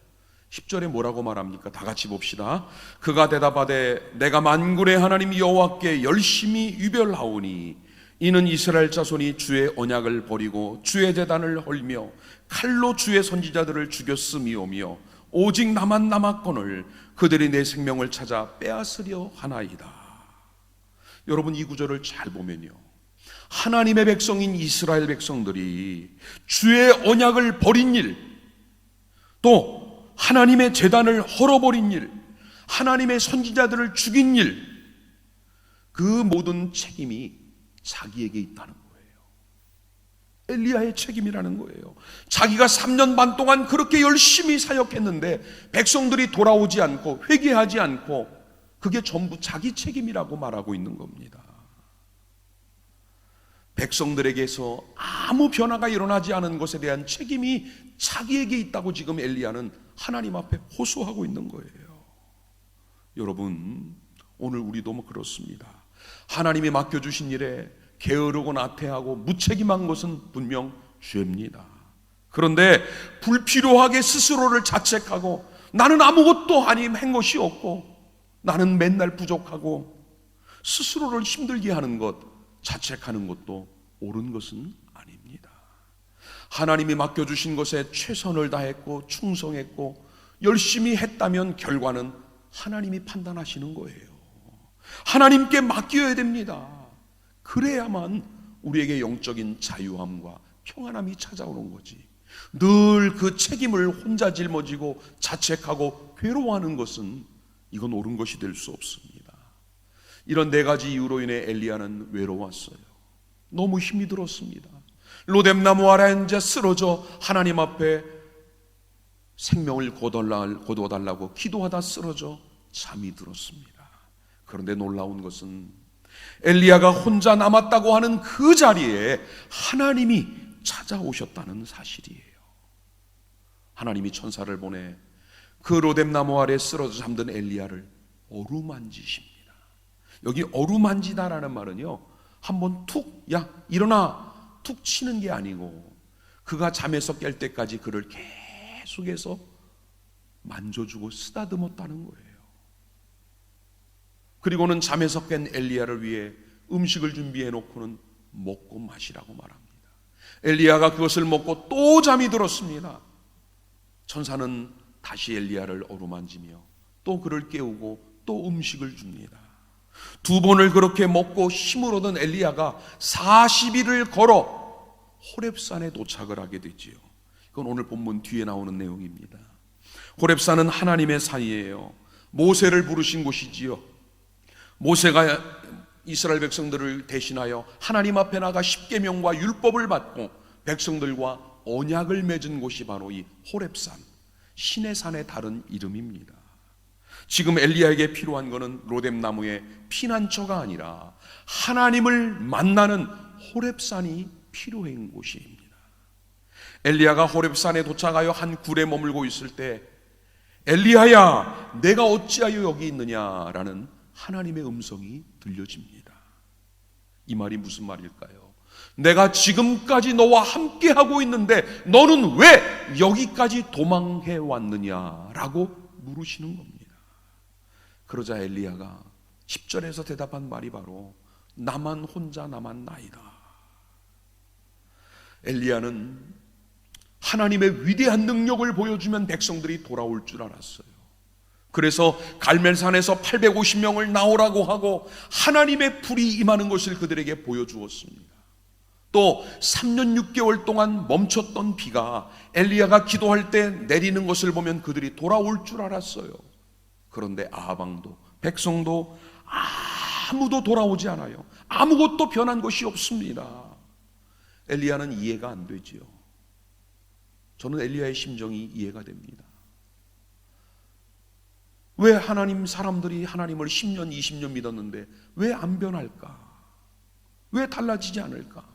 10절에 뭐라고 말합니까? 다 같이 봅시다. 그가 대답하되 내가 만군의 하나님 여호와께 열심히 유별하오니 이는 이스라엘 자손이 주의 언약을 버리고 주의 제단을 헐며 칼로 주의 선지자들을 죽였음이오며 오직 나만 남았거늘 그들이 내 생명을 찾아 빼앗으려 하나이다. 여러분, 이 구절을 잘 보면요, 하나님의 백성인 이스라엘 백성들이 주의 언약을 버린 일, 또 하나님의 제단을 헐어버린 일, 하나님의 선지자들을 죽인 일, 그 모든 책임이 자기에게 있다는 거예요. 엘리야의 책임이라는 거예요. 자기가 3년 반 동안 그렇게 열심히 사역했는데 백성들이 돌아오지 않고 회개하지 않고 그게 전부 자기 책임이라고 말하고 있는 겁니다. 백성들에게서 아무 변화가 일어나지 않은 것에 대한 책임이 자기에게 있다고 지금 엘리야는 하나님 앞에 호소하고 있는 거예요. 여러분, 오늘 우리도 그렇습니다. 하나님이 맡겨주신 일에 게으르고 나태하고 무책임한 것은 분명 죄입니다. 그런데 불필요하게 스스로를 자책하고 나는 아무것도 한 것이 없고 나는 맨날 부족하고 스스로를 힘들게 하는 것, 자책하는 것도 옳은 것은 아닙니다. 하나님이 맡겨주신 것에 최선을 다했고 충성했고 열심히 했다면 결과는 하나님이 판단하시는 거예요. 하나님께 맡겨야 됩니다. 그래야만 우리에게 영적인 자유함과 평안함이 찾아오는 거지. 늘 그 책임을 혼자 짊어지고 자책하고 괴로워하는 것은 이건 옳은 것이 될 수 없습니다. 이런 네 가지 이유로 인해 엘리야는 외로웠어요. 너무 힘이 들었습니다. 로뎀나무 아래 앉아 쓰러져 하나님 앞에 생명을 거둬달라고 기도하다 쓰러져 잠이 들었습니다. 그런데 놀라운 것은 엘리야가 혼자 남았다고 하는 그 자리에 하나님이 찾아오셨다는 사실이에요. 하나님이 천사를 보내 그 로뎀나무 아래 쓰러져 잠든 엘리야를 어루만지십니다. 여기 어루만지다라는 말은요, 한번 툭, 야 일어나 툭 치는 게 아니고 그가 잠에서 깰 때까지 그를 계속해서 만져주고 쓰다듬었다는 거예요. 그리고는 잠에서 깬 엘리야를 위해 음식을 준비해 놓고는 먹고 마시라고 말합니다. 엘리야가 그것을 먹고 또 잠이 들었습니다. 천사는 다시 엘리야를 어루만지며 또 그를 깨우고 또 음식을 줍니다. 두 번을 그렇게 먹고 힘을 얻은 엘리야가 40일을 걸어 호렙산에 도착을 하게 되지요. 이건 오늘 본문 뒤에 나오는 내용입니다. 호렙산은 하나님의 산이에요. 모세를 부르신 곳이지요. 모세가 이스라엘 백성들을 대신하여 하나님 앞에 나가 십계명과 율법을 받고 백성들과 언약을 맺은 곳이 바로 이 호렙산, 신의 산의 다른 이름입니다. 지금 엘리야에게 필요한 것은 로뎀나무의 피난처가 아니라 하나님을 만나는 호렙산이 필요한 곳입니다. 엘리야가 호렙산에 도착하여 한 굴에 머물고 있을 때 엘리야야 내가 어찌하여 여기 있느냐라는 하나님의 음성이 들려집니다. 이 말이 무슨 말일까요? 내가 지금까지 너와 함께하고 있는데 너는 왜 여기까지 도망해 왔느냐라고 물으시는 겁니다. 그러자 엘리야가 10절에서 대답한 말이 바로 나만 혼자 남았나이다. 엘리야는 하나님의 위대한 능력을 보여주면 백성들이 돌아올 줄 알았어요. 그래서 갈멜산에서 850명을 나오라고 하고 하나님의 불이 임하는 것을 그들에게 보여주었습니다. 또 3년 6개월 동안 멈췄던 비가 엘리야가 기도할 때 내리는 것을 보면 그들이 돌아올 줄 알았어요. 그런데 아합 왕도 백성도 아무도 돌아오지 않아요. 아무것도 변한 것이 없습니다. 엘리야는 이해가 안 되지요. 저는 엘리야의 심정이 이해가 됩니다. 왜 하나님 사람들이 하나님을 10년 20년 믿었는데 왜 안 변할까? 왜 달라지지 않을까?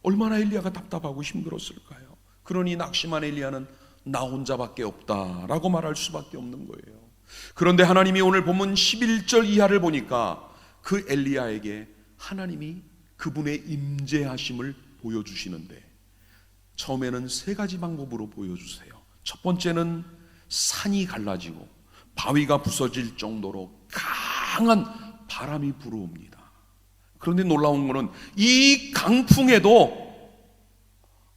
얼마나 엘리야가 답답하고 힘들었을까요? 그러니 낙심한 엘리야는 나 혼자밖에 없다라고 말할 수밖에 없는 거예요. 그런데 하나님이 오늘 본문 11절 이하를 보니까 그 엘리야에게 하나님이 그분의 임재하심을 보여주시는데, 처음에는 세 가지 방법으로 보여주세요. 첫 번째는 산이 갈라지고 바위가 부서질 정도로 강한 바람이 불어옵니다. 그런데 놀라운 것은 이 강풍에도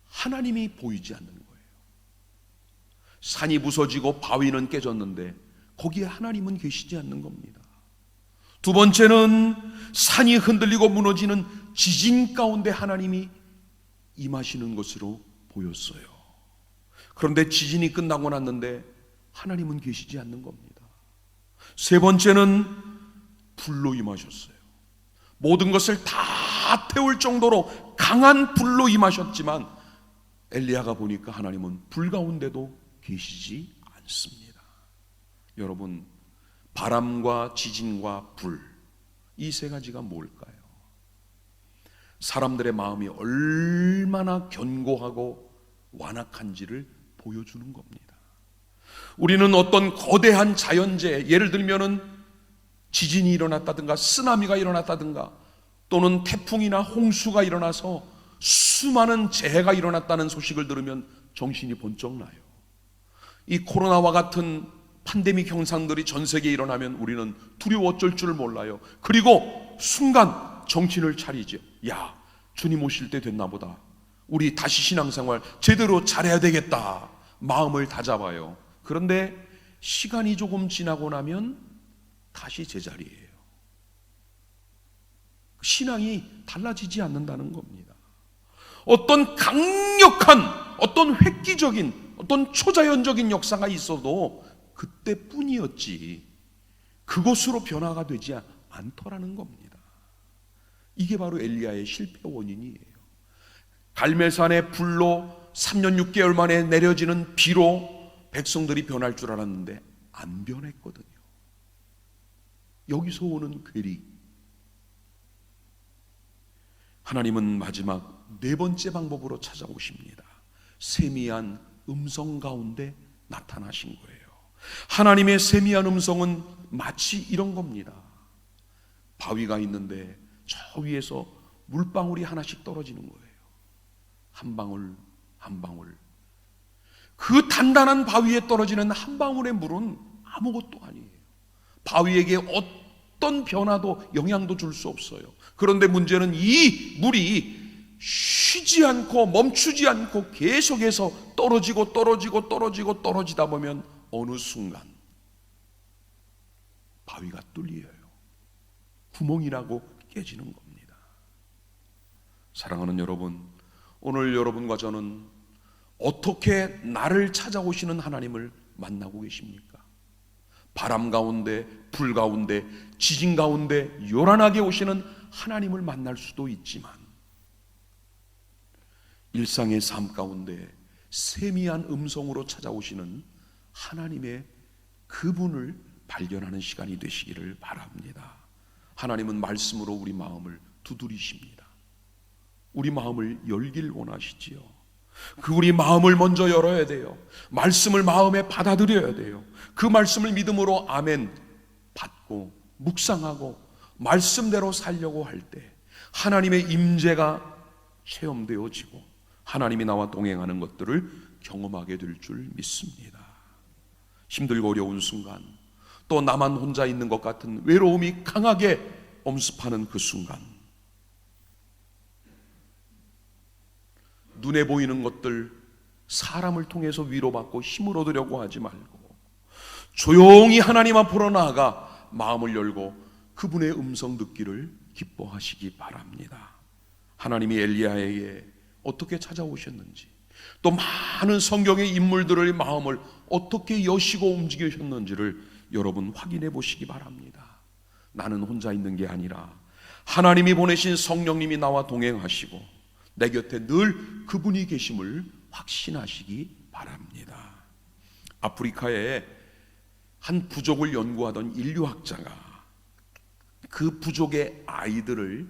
하나님이 보이지 않는 거예요. 산이 부서지고 바위는 깨졌는데 거기에 하나님은 계시지 않는 겁니다. 두 번째는 산이 흔들리고 무너지는 지진 가운데 하나님이 임하시는 것으로 보였어요. 그런데 지진이 끝나고 났는데 하나님은 계시지 않는 겁니다. 세 번째는 불로 임하셨어요. 모든 것을 다 태울 정도로 강한 불로 임하셨지만 엘리야가 보니까 하나님은 불 가운데도 계시지 않습니다. 여러분, 바람과 지진과 불, 이 세 가지가 뭘까요? 사람들의 마음이 얼마나 견고하고 완악한지를 보여주는 겁니다. 우리는 어떤 거대한 자연재해, 예를 들면은 지진이 일어났다든가 쓰나미가 일어났다든가 또는 태풍이나 홍수가 일어나서 수많은 재해가 일어났다는 소식을 들으면 정신이 번쩍 나요. 이 코로나와 같은 팬데믹 현상들이 전 세계에 일어나면 우리는 두려워 어쩔 줄 몰라요. 그리고 순간 정신을 차리죠. 야, 주님 오실 때 됐나 보다. 우리 다시 신앙생활 제대로 잘해야 되겠다. 마음을 다잡아요. 그런데 시간이 조금 지나고 나면 다시 제자리예요. 신앙이 달라지지 않는다는 겁니다. 어떤 강력한, 어떤 획기적인, 어떤 초자연적인 역사가 있어도 그때뿐이었지 그것으로 변화가 되지 않더라는 겁니다. 이게 바로 엘리야의 실패 원인이에요. 갈멜산의 불로 3년 6개월 만에 내려지는 비로 백성들이 변할 줄 알았는데 안 변했거든요. 여기서 오는 괴리. 하나님은 마지막 네 번째 방법으로 찾아오십니다. 세미한 음성 가운데 나타나신 거예요. 하나님의 세미한 음성은 마치 이런 겁니다. 바위가 있는데 저 위에서 물방울이 하나씩 떨어지는 거예요. 한 방울 한 방울. 그 단단한 바위에 떨어지는 한 방울의 물은 아무것도 아니에요. 바위에게 어떤 변화도 영향도 줄 수 없어요. 그런데 문제는 이 물이 쉬지 않고 멈추지 않고 계속해서 떨어지다 보면 어느 순간 바위가 뚫려요. 구멍이 나고 깨지는 겁니다. 사랑하는 여러분, 오늘 여러분과 저는 어떻게 나를 찾아오시는 하나님을 만나고 계십니까? 바람 가운데, 불 가운데, 지진 가운데 요란하게 오시는 하나님을 만날 수도 있지만 일상의 삶 가운데 세미한 음성으로 찾아오시는 하나님의 그분을 발견하는 시간이 되시기를 바랍니다. 하나님은 말씀으로 우리 마음을 두드리십니다. 우리 마음을 열길 원하시지요. 그 우리 마음을 먼저 열어야 돼요. 말씀을 마음에 받아들여야 돼요. 그 말씀을 믿음으로 아멘 받고 묵상하고 말씀대로 살려고 할 때 하나님의 임재가 체험되어지고 하나님이 나와 동행하는 것들을 경험하게 될 줄 믿습니다. 힘들고 어려운 순간, 또 나만 혼자 있는 것 같은 외로움이 강하게 엄습하는 그 순간, 눈에 보이는 것들, 사람을 통해서 위로받고 힘을 얻으려고 하지 말고 조용히 하나님 앞으로 나아가 마음을 열고 그분의 음성 듣기를 기뻐하시기 바랍니다. 하나님이 엘리야에게 어떻게 찾아오셨는지, 또 많은 성경의 인물들의 마음을 어떻게 여시고 움직이셨는지를 여러분 확인해 보시기 바랍니다. 나는 혼자 있는 게 아니라 하나님이 보내신 성령님이 나와 동행하시고 내 곁에 늘 그분이 계심을 확신하시기 바랍니다. 아프리카에 한 부족을 연구하던 인류학자가 그 부족의 아이들을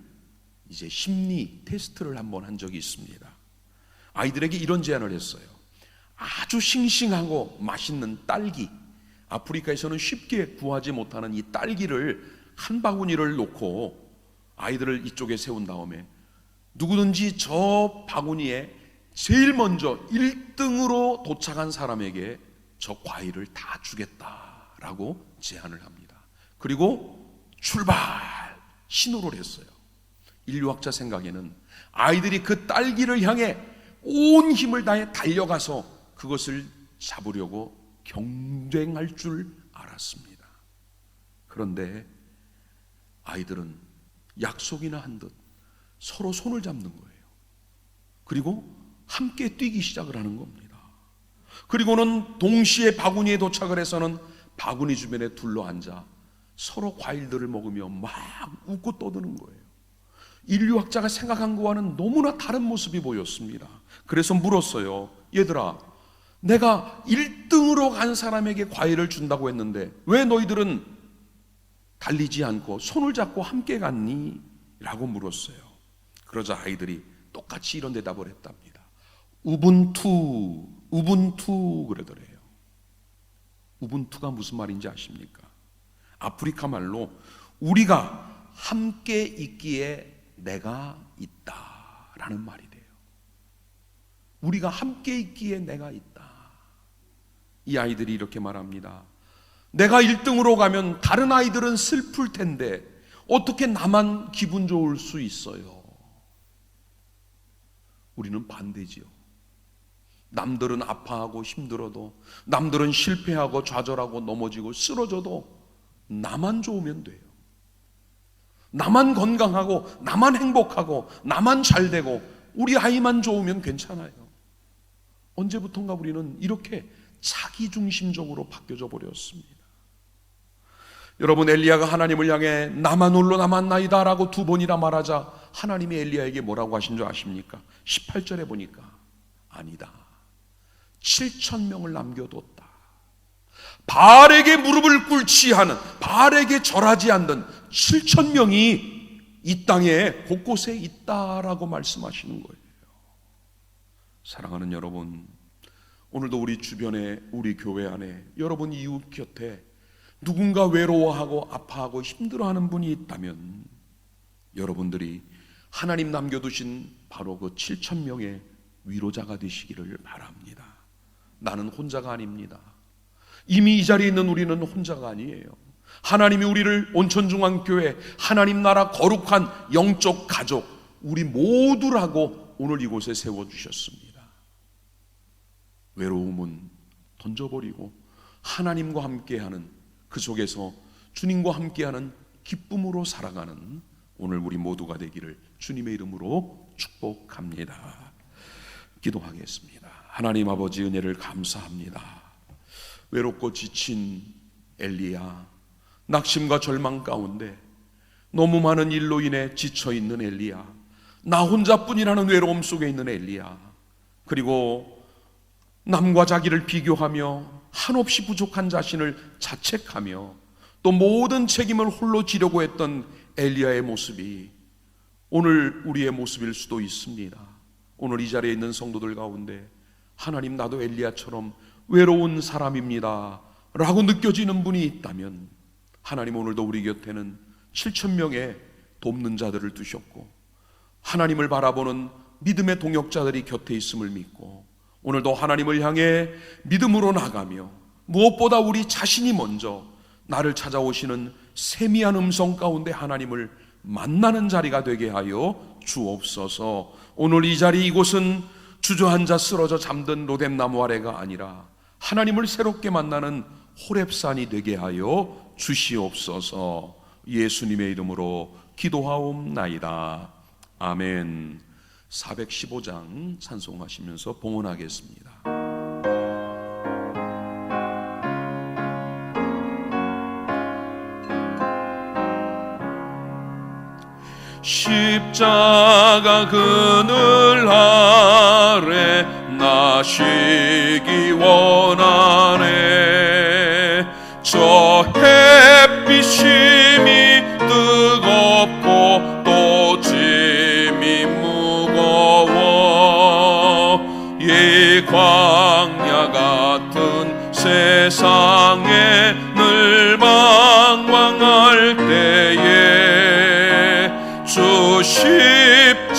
이제 심리 테스트를 한번 한 적이 있습니다. 아이들에게 이런 제안을 했어요. 아주 싱싱하고 맛있는 딸기, 아프리카에서는 쉽게 구하지 못하는 이 딸기를 한 바구니를 놓고 아이들을 이쪽에 세운 다음에 누구든지 저 바구니에 제일 먼저 1등으로 도착한 사람에게 저 과일을 다 주겠다라고 제안을 합니다. 그리고 출발 신호를 했어요. 인류학자 생각에는 아이들이 그 딸기를 향해 온 힘을 다해 달려가서 그것을 잡으려고 경쟁할 줄 알았습니다. 그런데 아이들은 약속이나 한 듯 서로 손을 잡는 거예요. 그리고 함께 뛰기 시작을 하는 겁니다. 그리고는 동시에 바구니에 도착을 해서는 바구니 주변에 둘러앉아 서로 과일들을 먹으며 막 웃고 떠드는 거예요. 인류학자가 생각한 것과는 너무나 다른 모습이 보였습니다. 그래서 물었어요. 얘들아, 내가 1등으로 간 사람에게 과일을 준다고 했는데 왜 너희들은 달리지 않고 손을 잡고 함께 갔니? 라고 물었어요. 그러자 아이들이 똑같이 이런 대답을 했답니다. 우분투 그러더래요. 우분투가 무슨 말인지 아십니까? 아프리카 말로 우리가 함께 있기에 내가 있다라는 말이 돼요. 우리가 함께 있기에 내가 있다. 이 아이들이 이렇게 말합니다. 내가 1등으로 가면 다른 아이들은 슬플 텐데 어떻게 나만 기분 좋을 수 있어요? 우리는 반대지요. 남들은 아파하고 힘들어도, 남들은 실패하고 좌절하고 넘어지고 쓰러져도 나만 좋으면 돼요. 나만 건강하고 나만 행복하고 나만 잘되고 우리 아이만 좋으면 괜찮아요. 언제부턴가 우리는 이렇게 자기중심적으로 바뀌어져 버렸습니다. 여러분, 엘리야가 하나님을 향해 나만 홀로 남았나이다 라고 2번이나 말하자 하나님이 엘리야에게 뭐라고 하신 줄 아십니까? 18절에 보니까 아니다, 7,000명을 남겨뒀다. 바알에게 무릎을 꿇지 않은, 바알에게 절하지 않는 7,000명이 이 땅에 곳곳에 있다라고 말씀하시는 거예요. 사랑하는 여러분, 오늘도 우리 주변에, 우리 교회 안에, 여러분 이웃 곁에 누군가 외로워하고 아파하고 힘들어하는 분이 있다면 여러분들이 하나님 남겨두신 바로 그 7,000명의 위로자가 되시기를 바랍니다. 나는 혼자가 아닙니다. 이미 이 자리에 있는 우리는 혼자가 아니에요. 하나님이 우리를 온천중앙교회, 하나님 나라 거룩한 영적 가족, 우리 모두라고 오늘 이곳에 세워주셨습니다. 외로움은 던져버리고 하나님과 함께하는, 그 속에서 주님과 함께하는 기쁨으로 살아가는 오늘 우리 모두가 되기를 주님의 이름으로 축복합니다. 기도하겠습니다. 하나님 아버지, 은혜를 감사합니다. 외롭고 지친 엘리야, 낙심과 절망 가운데 너무 많은 일로 인해 지쳐있는 엘리야, 나 혼자뿐이라는 외로움 속에 있는 엘리야, 그리고 남과 자기를 비교하며 한없이 부족한 자신을 자책하며 또 모든 책임을 홀로 지려고 했던 엘리야의 모습이 오늘 우리의 모습일 수도 있습니다. 오늘 이 자리에 있는 성도들 가운데 하나님, 나도 엘리야처럼 외로운 사람입니다 라고 느껴지는 분이 있다면 하나님, 오늘도 우리 곁에는 7,000명의 돕는 자들을 두셨고 하나님을 바라보는 믿음의 동역자들이 곁에 있음을 믿고 오늘도 하나님을 향해 믿음으로 나가며 무엇보다 우리 자신이 먼저 나를 찾아오시는 세미한 음성 가운데 하나님을 만나는 자리가 되게 하여 주옵소서. 오늘 이 자리, 이곳은 주저앉아 쓰러져 잠든 로뎀나무 아래가 아니라 하나님을 새롭게 만나는 호렙산이 되게 하여 주시옵소서. 예수님의 이름으로 기도하옵나이다. 아멘. 415장 찬송하시면서 봉헌하겠습니다. 십자가 그늘 아래 나 쉬기 원하네. 저 햇빛 심이 뜨겁고 또 짐이 무거워 이 광야 같은 세상에 늘 방황할 때에 주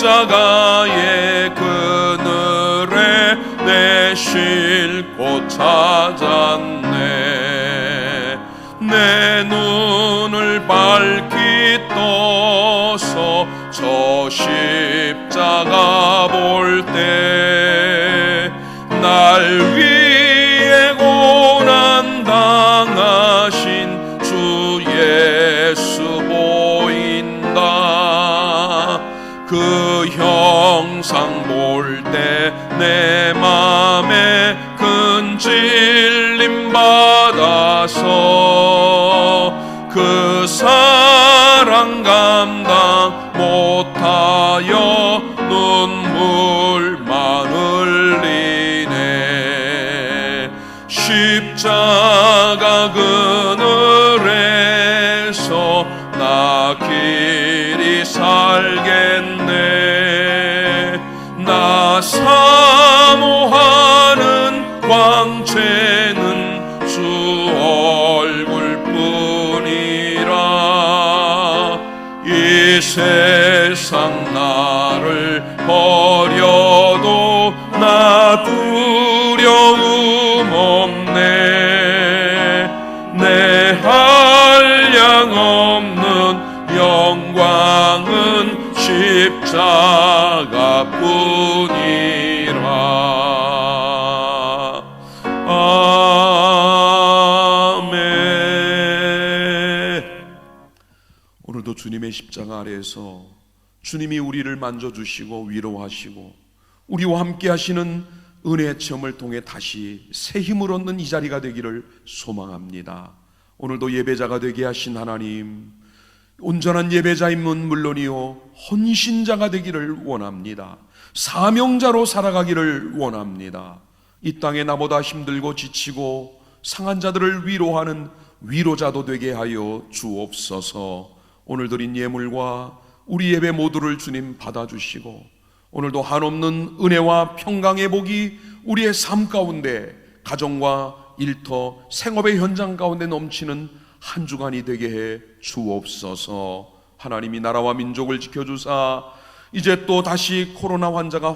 십자가의 그늘에 내 쉴 곳 찾았네. 내 눈을 밝히 떠서 저 십자가 볼 때 날 위해 고난 당하신 주 예수 보인다. 그 형상 볼 때 내 맘에 큰 찔림 받아서 그 사랑 감당 못하여 눈물만 흘리네. 십자가 그늘에서 나 길이 살겠네. 나 사모하는 광채는 주 얼굴뿐이라. 이 세상 나를 버려도 나 두려움 없네. 내 한량 없는 영광은 십자가 뿐이라. 아멘. 오늘도 주님의 십자가 아래에서 주님이 우리를 만져주시고 위로하시고 우리와 함께 하시는 은혜의 체험을 통해 다시 새 힘을 얻는 이 자리가 되기를 소망합니다. 오늘도 예배자가 되게 하신 하나님, 온전한 예배자임은 물론이요 헌신자가 되기를 원합니다. 사명자로 살아가기를 원합니다. 이 땅에 나보다 힘들고 지치고 상한 자들을 위로하는 위로자도 되게 하여 주옵소서. 오늘 드린 예물과 우리 예배 모두를 주님 받아주시고 오늘도 한없는 은혜와 평강의 복이 우리의 삶 가운데 가정과 일터 생업의 현장 가운데 넘치는 한 주간이 되게 해 주옵소서. 하나님이 나라와 민족을 지켜주사 이제 또 다시 코로나 환자가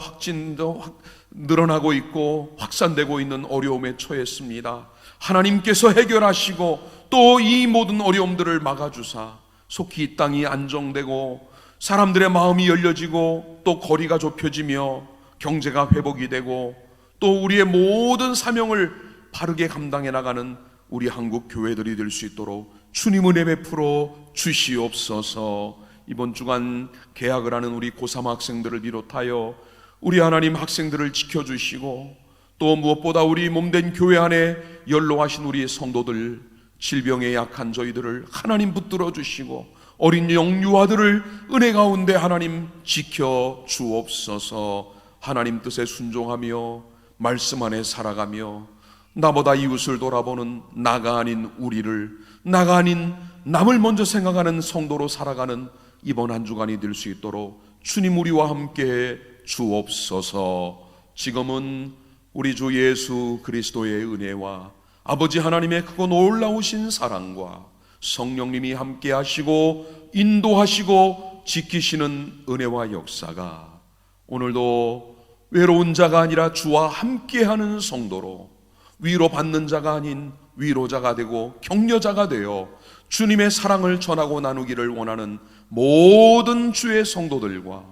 늘어나고 있고 확산되고 있는 어려움에 처했습니다. 하나님께서 해결하시고 또 이 모든 어려움들을 막아주사 속히 이 땅이 안정되고 사람들의 마음이 열려지고 또 거리가 좁혀지며 경제가 회복이 되고 또 우리의 모든 사명을 바르게 감당해 나가는 우리 한국 교회들이 될 수 있도록 주님 은혜 베풀어 주시옵소서. 이번 주간 개학을 하는 우리 고3 학생들을 비롯하여 우리 하나님 학생들을 지켜주시고 또 무엇보다 우리 몸된 교회 안에 연로하신 우리 성도들, 질병에 약한 저희들을 하나님 붙들어 주시고 어린 영유아들을 은혜 가운데 하나님 지켜 주옵소서. 하나님 뜻에 순종하며 말씀 안에 살아가며 나보다 이웃을 돌아보는 나가 아닌 우리를, 나가 아닌 남을 먼저 생각하는 성도로 살아가는 이번 한 주간이 될 수 있도록 주님 우리와 함께 주옵소서. 지금은 우리 주 예수 그리스도의 은혜와 아버지 하나님의 크고 놀라우신 사랑과 성령님이 함께 하시고 인도하시고 지키시는 은혜와 역사가 오늘도 외로운 자가 아니라 주와 함께하는 성도로 위로받는 자가 아닌 위로자가 되고 격려자가 되어 주님의 사랑을 전하고 나누기를 원하는 모든 주의 성도들과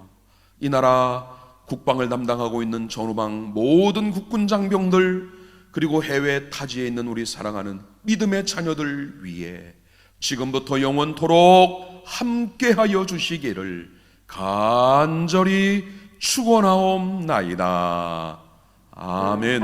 이 나라 국방을 담당하고 있는 전후방 모든 국군 장병들, 그리고 해외 타지에 있는 우리 사랑하는 믿음의 자녀들 위해 지금부터 영원토록 함께하여 주시기를 간절히 축원하옵나이다. 아멘.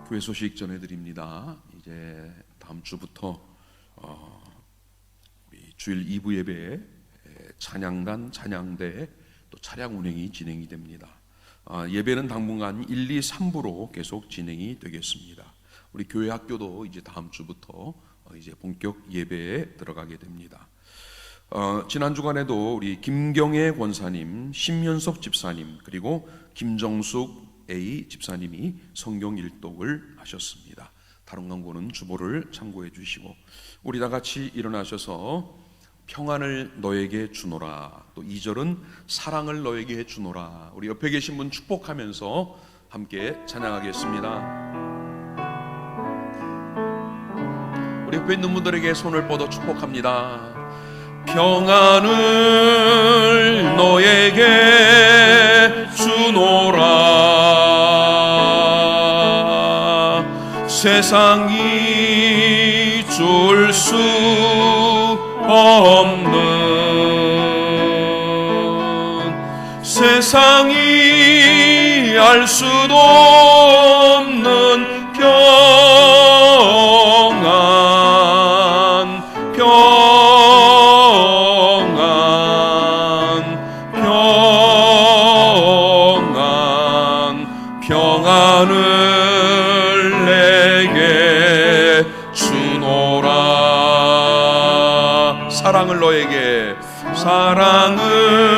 교회 소식 전해드립니다. 이제 다음 주부터 우리 주일 2부 예배에 찬양단, 찬양대, 또 차량 운행이 진행이 됩니다. 예배는 당분간 1, 2, 3부로 계속 진행이 되겠습니다. 우리 교회 학교도 이제 다음 주부터 이제 본격 예배에 들어가게 됩니다. 지난 주간에도 우리 김경애 권사님, 심연석 집사님, 그리고 김정숙 A 집사님이 성경 일독을 하셨습니다. 다른 광고는 주보를 참고해 주시고, 우리 다 같이 일어나셔서 평안을 너에게 주노라, 또 2절은 사랑을 너에게 주노라, 우리 옆에 계신 분 축복하면서 함께 찬양하겠습니다. 우리 옆에 있는 분들에게 손을 뻗어 축복합니다. 평안을 너에게 주노라, 세상이 줄 수 없는, 세상이 알 수도 없는 평안, 평안을 내게 주노라. 사랑을 너에게, 사랑을